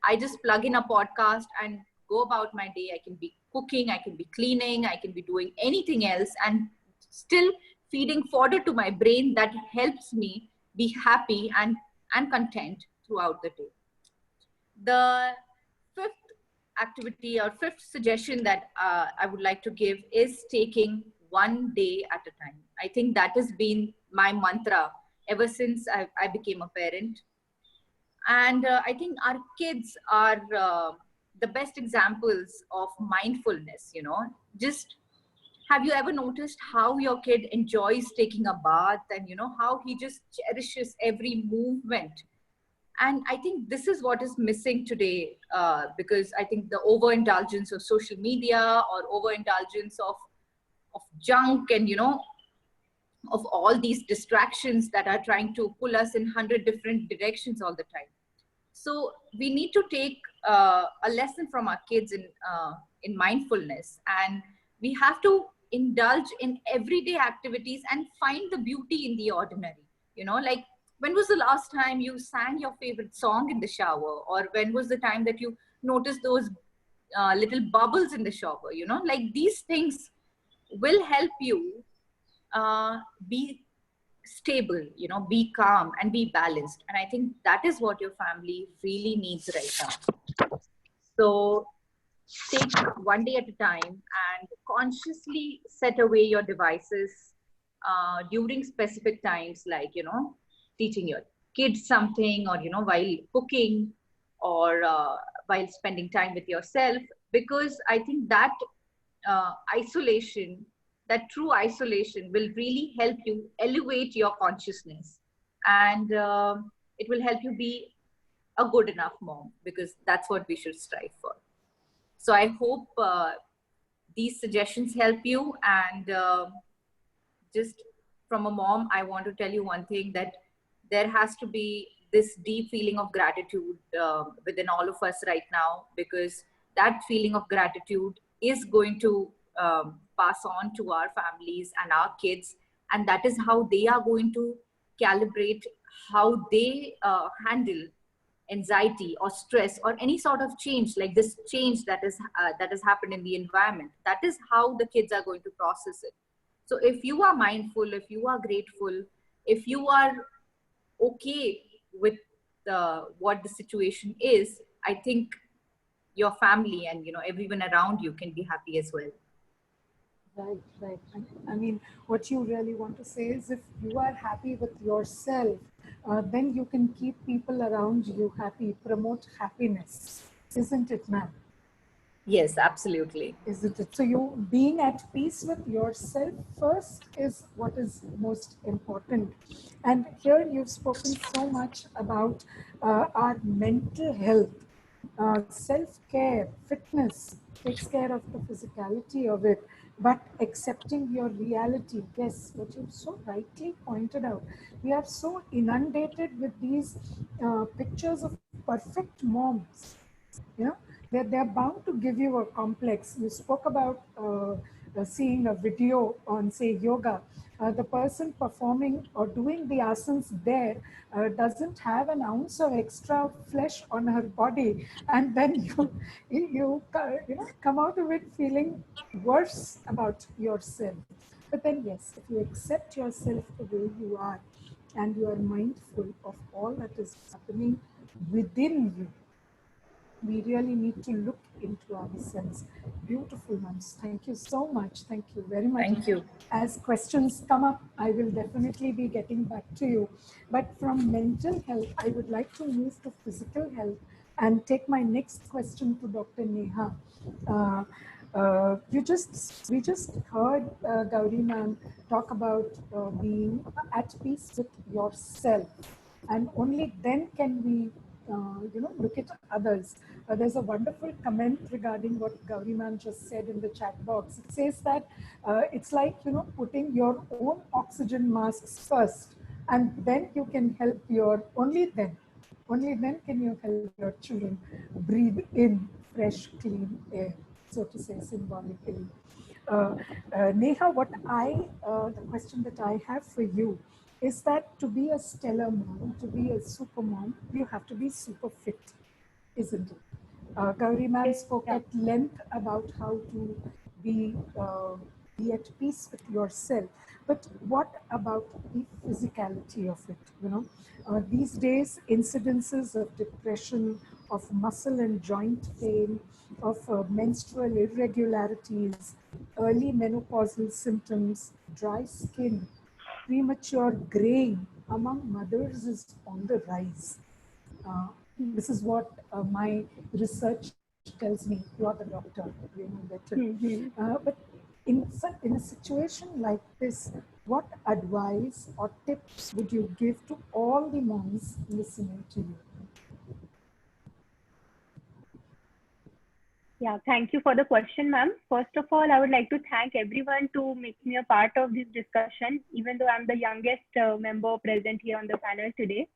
I just plug in a podcast and go about my day. I can be cooking, I can be cleaning, I can be doing anything else, and still feeding fodder to my brain that helps me be happy and content throughout the day. The fifth activity or fifth suggestion that I would like to give is taking one day at a time. I think that has been my mantra ever since I became a parent. And I think our kids are the best examples of mindfulness. Just, have you ever noticed how your kid enjoys taking a bath, and how he just cherishes every movement? And I think this is what is missing today, because I think the overindulgence of social media or overindulgence of junk and of all these distractions that are trying to pull us in 100 different directions all the time. So we need to take a lesson from our kids in mindfulness, and we have to indulge in everyday activities and find the beauty in the ordinary. Like, when was the last time you sang your favorite song in the shower? Or when was the time that you noticed those little bubbles in the shower? Like, these things will help you be stable, be calm and be balanced. And I think that is what your family really needs right now. So take one day at a time and consciously set away your devices during specific times, like, teaching your kids something, or, while cooking, or while spending time with yourself. Because I think that isolation, that true isolation, will really help you elevate your consciousness, and it will help you be a good enough mom, because that's what we should strive for. So I hope these suggestions help you. And just from a mom, I want to tell you one thing, that there has to be this deep feeling of gratitude within all of us right now, because that feeling of gratitude is going to pass on to our families and our kids, and that is how they are going to calibrate how they handle anxiety or stress or any sort of change, like this change that has happened in the environment. That is how the kids are going to process it. So if you are mindful, if you are grateful, if you are okay with what the situation is, I think your family and everyone around you can be happy as well. Right. I mean, what you really want to say is, if you are happy with yourself, then you can keep people around you happy, promote happiness, isn't it, ma'am? Yes, absolutely. Isn't it? So you being at peace with yourself first is what is most important. And here you've spoken so much about our mental health, self-care, fitness. takes care of the physicality of it, but accepting your reality. Yes, what you so rightly pointed out. We are so inundated with these pictures of perfect moms. You know, they're bound to give you a complex. You spoke about seeing a video on, say, yoga. The person performing or doing the asanas there doesn't have an ounce of extra flesh on her body, and then you come out of it feeling worse about yourself. But then, yes, if you accept yourself the way you are, and you are mindful of all that is happening within you, we really need to look into ourselves. Beautiful ones. Thank you so much. Thank you very much. Thank you. As questions come up, I will definitely be getting back to you. But from mental health, I would like to move to physical health and take my next question to Dr. Neha. We just heard Gauri ma'am talk about being at peace with yourself, and only then can we look at others. There's a wonderful comment regarding what Gauri ma'am just said in the chat box. It says that it's like, putting your own oxygen masks first, and then you can help only then can you help your children breathe in fresh, clean air, so to say, symbolically. Neha, the question that I have for you is that to be a stellar mom, to be a super mom, you have to be super fit, isn't it? Gauri ma'am spoke at length about how to be be at peace with yourself. But what about the physicality of it? These days, incidences of depression, of muscle and joint pain, of menstrual irregularities, early menopausal symptoms, dry skin, premature graying among mothers is on the rise. This is what my research tells me. You are the doctor, you know better. But in a situation like this, what advice or tips would you give to all the moms listening to you? Yeah, thank you for the question, ma'am. First of all, I would like to thank everyone to make me a part of this discussion, even though I'm the youngest member present here on the panel today.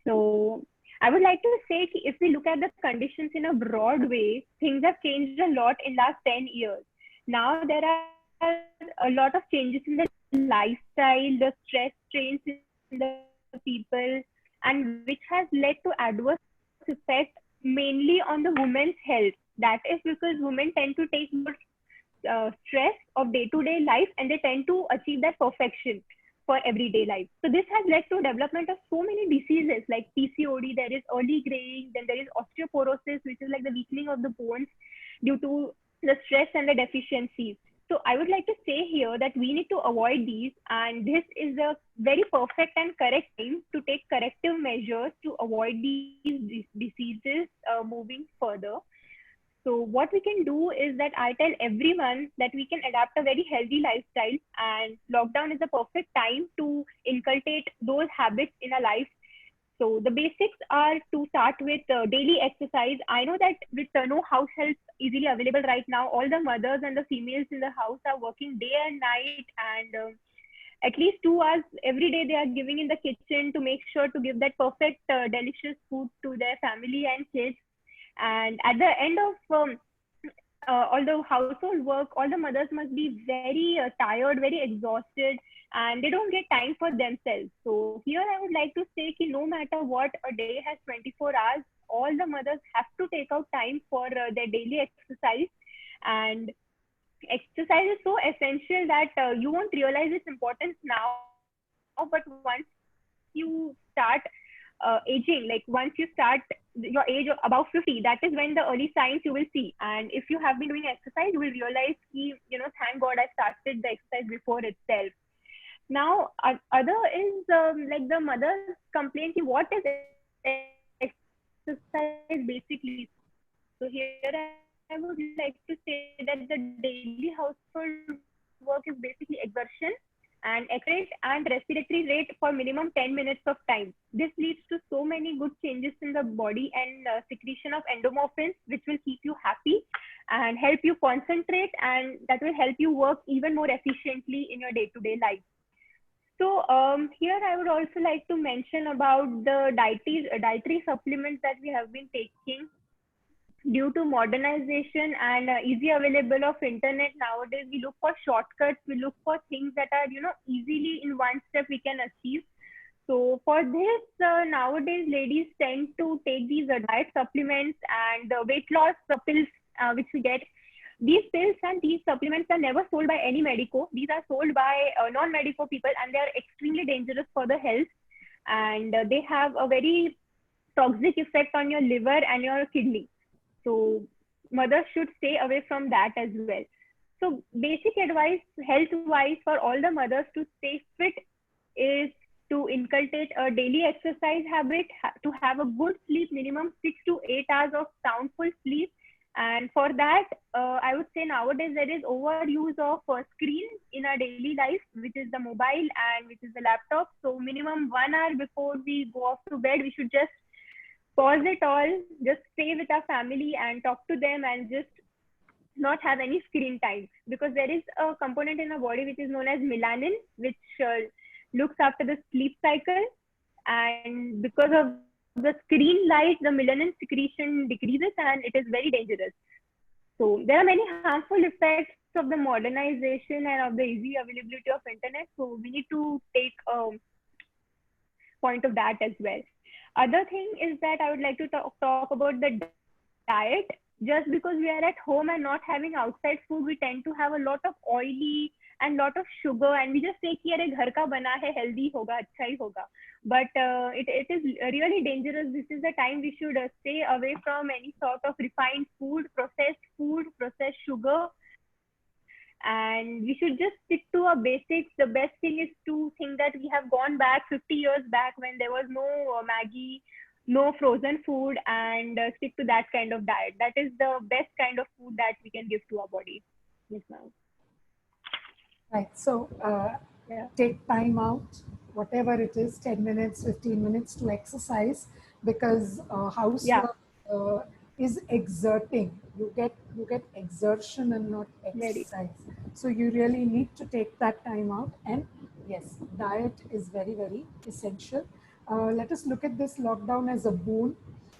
So I would like to say, if we look at the conditions in a broad way, things have changed a lot in last 10 years. Now there are a lot of changes in the lifestyle, the stress strains in the people, and which has led to adverse effect mainly on the women's health. That is because women tend to take more stress of day-to-day life, and they tend to achieve that perfection for everyday life. So this has led to development of so many diseases like PCOD, there is early graying, then there is osteoporosis, which is like the weakening of the bones due to the stress and the deficiencies. So I would like to say here that we need to avoid these, and this is a very perfect and correct time to take corrective measures to avoid these diseases moving further. So what we can do is that I tell everyone that we can adapt a very healthy lifestyle, and lockdown is a perfect time to inculcate those habits in our life. So the basics are to start with daily exercise. I know that with no house help easily available right now, all the mothers and the females in the house are working day and night, and at least 2 hours every day they are giving in the kitchen to make sure to give that perfect, delicious food to their family and kids. And at the end of all the household work, all the mothers must be very tired, very exhausted, and they don't get time for themselves. So here I would like to say that no matter what, a day has 24 hours, all the mothers have to take out time for their daily exercise. And exercise is so essential that you won't realize its importance now, but once you start aging, like once you start your age of above 50, that is when the early signs you will see. And if you have been doing exercise, you will realize, thank God I started the exercise before itself. Now, other is like the mothers complain, what is exercise basically? So here I would like to say that the daily household work is basically exertion, and and accurate and respiratory rate for minimum 10 minutes of time. This leads to so many good changes in the body and secretion of endomorphins, which will keep you happy and help you concentrate, and that will help you work even more efficiently in your day-to-day life. So here I would also like to mention about the dietary supplements that we have been taking. Due to modernization and easy available of internet nowadays, we look for shortcuts, we look for things that are, easily in one step we can achieve. So for this, nowadays ladies tend to take these diet supplements and weight loss pills, which we get. These pills and these supplements are never sold by any medico. These are sold by non-medico people, and they are extremely dangerous for the health, and they have a very toxic effect on your liver and your kidney. So mothers should stay away from that as well. So basic advice health-wise for all the mothers to stay fit is to inculcate a daily exercise habit, to have a good sleep, minimum 6 to 8 hours of soundful sleep. And for that, I would say nowadays there is overuse of screen in our daily life, which is the mobile and which is the laptop. So minimum 1 hour before we go off to bed, we should just pause it all, just stay with our family and talk to them, and just not have any screen time, because there is a component in our body which is known as melanin, which looks after the sleep cycle, and because of the screen light, the melanin secretion decreases and it is very dangerous. So there are many harmful effects of the modernization and of the easy availability of internet, so we need to take point of that as well. Other thing is that I would like to talk about the diet. Just because we are at home and not having outside food, we tend to have a lot of oily and lot of sugar, and we just say कि अरे घर का बना है, healthy होगा, अच्छा ही होगा. But it is really dangerous. This is the time we should stay away from any sort of refined food, processed sugar, and we should just stick to our basics. The best thing is to think that we have gone back 50 years back when there was no Maggi, no frozen food, and stick to that kind of diet. That is the best kind of food that we can give to our body. Yes, ma'am. Right. So take time out, whatever it is, 10 minutes, 15 minutes to exercise, because housework is exerting. You get exertion and not exercise. So you really need to take that time out. And yes, diet is very, very essential. Let us look at this lockdown as a boon.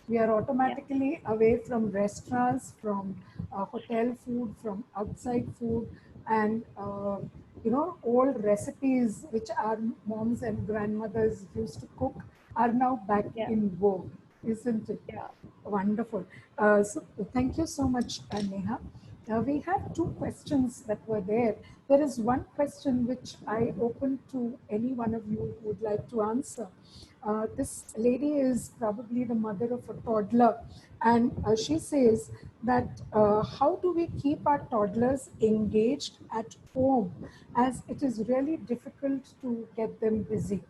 We are automatically away from restaurants, from hotel food, from outside food, and old recipes which our moms and grandmothers used to cook are now back in vogue, isn't it? Yeah. Wonderful. So thank you so much, Neha. We have two questions that were there. There is one question which I open to any one of you who would like to answer. This lady is probably the mother of a toddler, and she says that how do we keep our toddlers engaged at home, as it is really difficult to get them busy.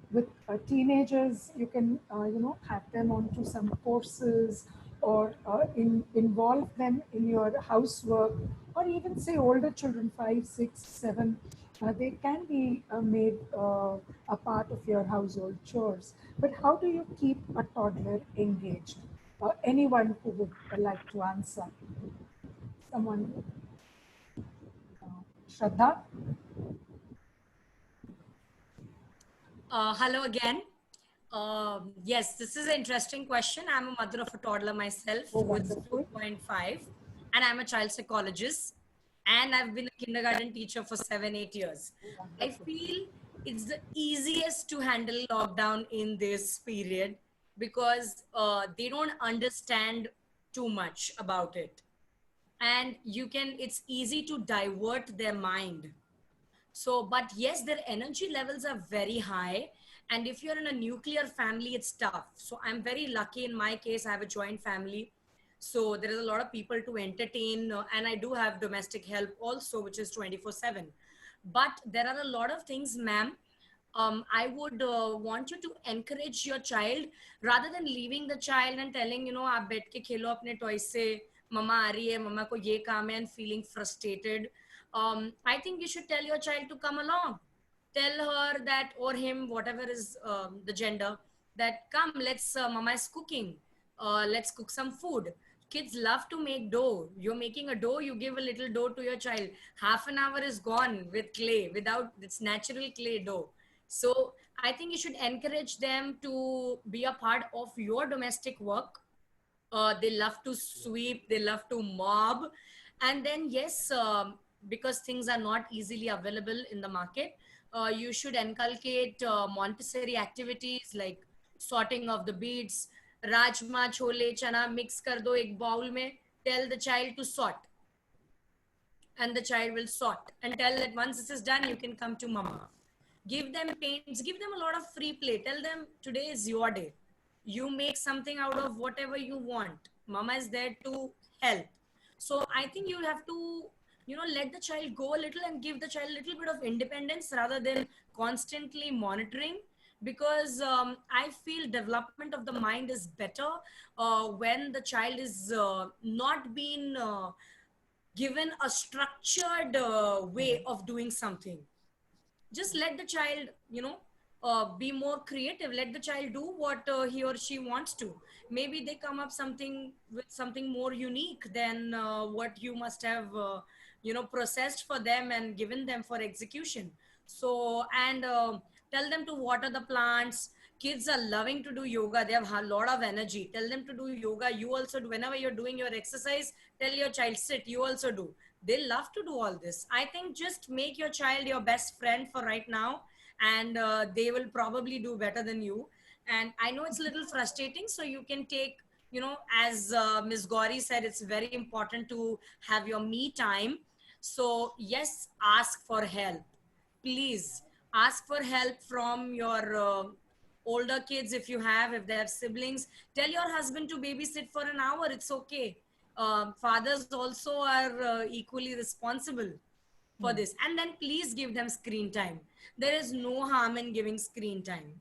With teenagers, you can have them onto some courses, or involve them in your housework, or even say older children, 5, 6, 7, they can be made a part of your household chores. But how do you keep a toddler engaged? Anyone who would like to answer? Someone? Shraddha? Hello again. Yes, this is an interesting question. I'm a mother of a toddler myself, who is 2.5, and I'm a child psychologist, and I've been a kindergarten teacher for 7, 8 years. I feel it's the easiest to handle lockdown in this period, because they don't understand too much about it, and it's easy to divert their mind. So, but yes, their energy levels are very high. And if you're in a nuclear family, it's tough. So I'm very lucky in my case, I have a joint family. So there is a lot of people to entertain. And I do have domestic help also, which is 24/7. But there are a lot of things, ma'am. I would want you to encourage your child, rather than leaving the child and telling, आप बैठ के खेलो अपने toys से, mama आ रही है, mama को ये काम है, and feeling frustrated. I think you should tell your child to come along. tell her that, or him, whatever is the gender, that come, let's mama is cooking, let's cook some food. Kids love to make dough. You're making a dough, you give a little dough to your child, half an hour is gone with clay, without its natural clay dough. So I think you should encourage them to be a part of your domestic work. They love to sweep, they love to mob. And then yes, because things are not easily available in the market, you should inculcate Montessori activities like sorting of the beads. Rajma chole chana mix kar do ek bowl mein, tell the child to sort, and the child will sort, and tell that once this is done you can come to mama. Give them paints, give them a lot of free play, tell them today is your day, you make something out of whatever you want, mama is there to help. So I think you have to, let the child go a little and give the child a little bit of independence rather than constantly monitoring. Because I feel development of the mind is better when the child is not being given a structured way of doing something. Just let the child, be more creative, let the child do what he or she wants to. Maybe they come up something with something more unique than what you must have processed for them and given them for execution. So, and tell them to water the plants. Kids are loving to do yoga, they have a lot of energy, tell them to do yoga. You also do, whenever you're doing your exercise, tell your child sit, you also do. They love to do all this. I think just make your child your best friend for right now, and they will probably do better than you. And I know it's a little frustrating, so you can take, as Ms. Gauri said, it's very important to have your me time. So yes, ask for help, please. Ask for help from your older kids, if you have, if they have siblings. Tell your husband to babysit for an hour, it's okay. Fathers also are equally responsible for this. And then please give them screen time. There is no harm in giving screen time.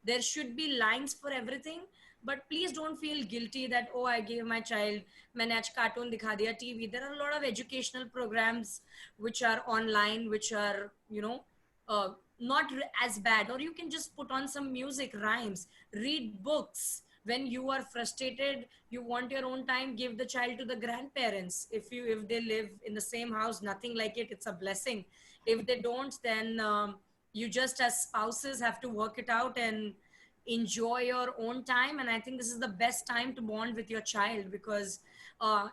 There should be lines for everything, but please don't feel guilty that, oh, I gave my child, maine aaj cartoon dikha diya TV. There are a lot of educational programs which are online, which are, not as bad. Or you can just put on some music, rhymes, read books. When you are frustrated, you want your own time, give the child to the grandparents. If they live in the same house, nothing like it, it's a blessing. If they don't, then you just as spouses have to work it out and enjoy your own time. And I think this is the best time to bond with your child, because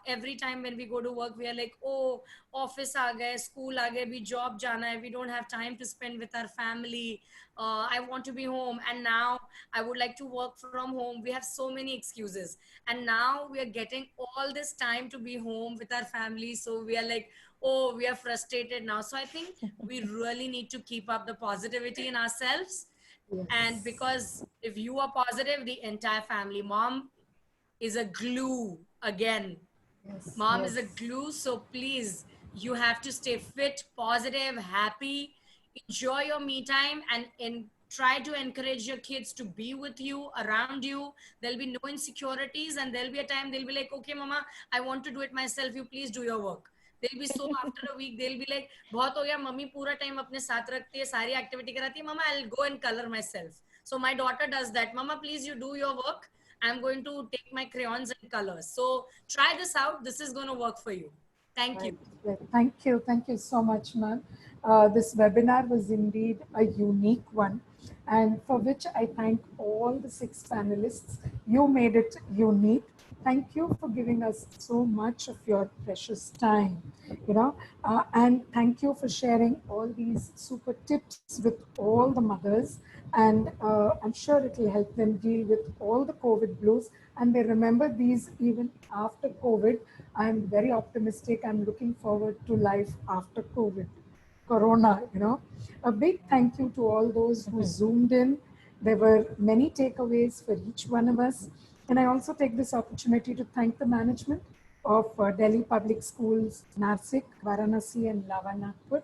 every time when we go to work, we are like, oh, office aa gaye, school aa gaye, bhi job jana hai, we don't have time to spend with our family. I want to be home, and now I would like to work from home. We have so many excuses, and now we are getting all this time to be home with our family, so we are like, oh, we are frustrated now. So I think we really need to keep up the positivity in ourselves. And Yes. because if you are positive, the entire family, mom is a glue again. Yes. Mom is a Yes. glue. So please, you have to stay fit, positive, happy, enjoy your me time, and try to encourage your kids to be with you, around you. There'll be no insecurities, and there'll be a time they'll be like, okay, mama, I want to do it myself. You please do your work. They'll be so, after a week, they'll be like, बहुत हो गया, mummy पूरा time अपने साथ रखती है, सारी activity कराती है, mama, I'll go and color myself. So my daughter does that. Mama, please, you do your work. I'm going to take my crayons and colors. So try this out. This is going to work for you. Thank you. Right. Right. Thank you. Thank you so much, ma'am. This webinar was indeed a unique one, and for which I thank all the 6 panelists. You made it unique. Thank you for giving us so much of your precious time, and thank you for sharing all these super tips with all the mothers. And I'm sure it will help them deal with all the COVID blues, and they remember these even after COVID. I'm very optimistic. I'm looking forward to life after COVID, Corona, A big thank you to all those who zoomed in. There were many takeaways for each one of us. And I also take this opportunity to thank the management of Delhi Public Schools, Narsik, Varanasi, and Lavanagpur.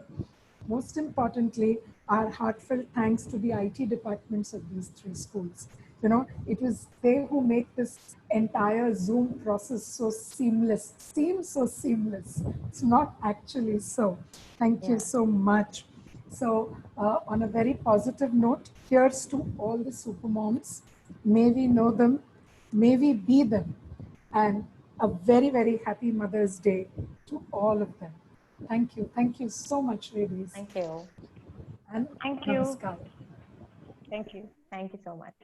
Most importantly, our heartfelt thanks to the IT departments of these 3 schools. It was they who make this entire Zoom process so seamless, seems so seamless. It's not actually so. Thank you so much. So on a very positive note, here's to all the super moms. May we know them, may we be them, and a very, very happy Mother's Day to all of them. Thank you. Thank you so much, ladies. Thank you. And Thank you. namaskar. Thank you. Thank you so much.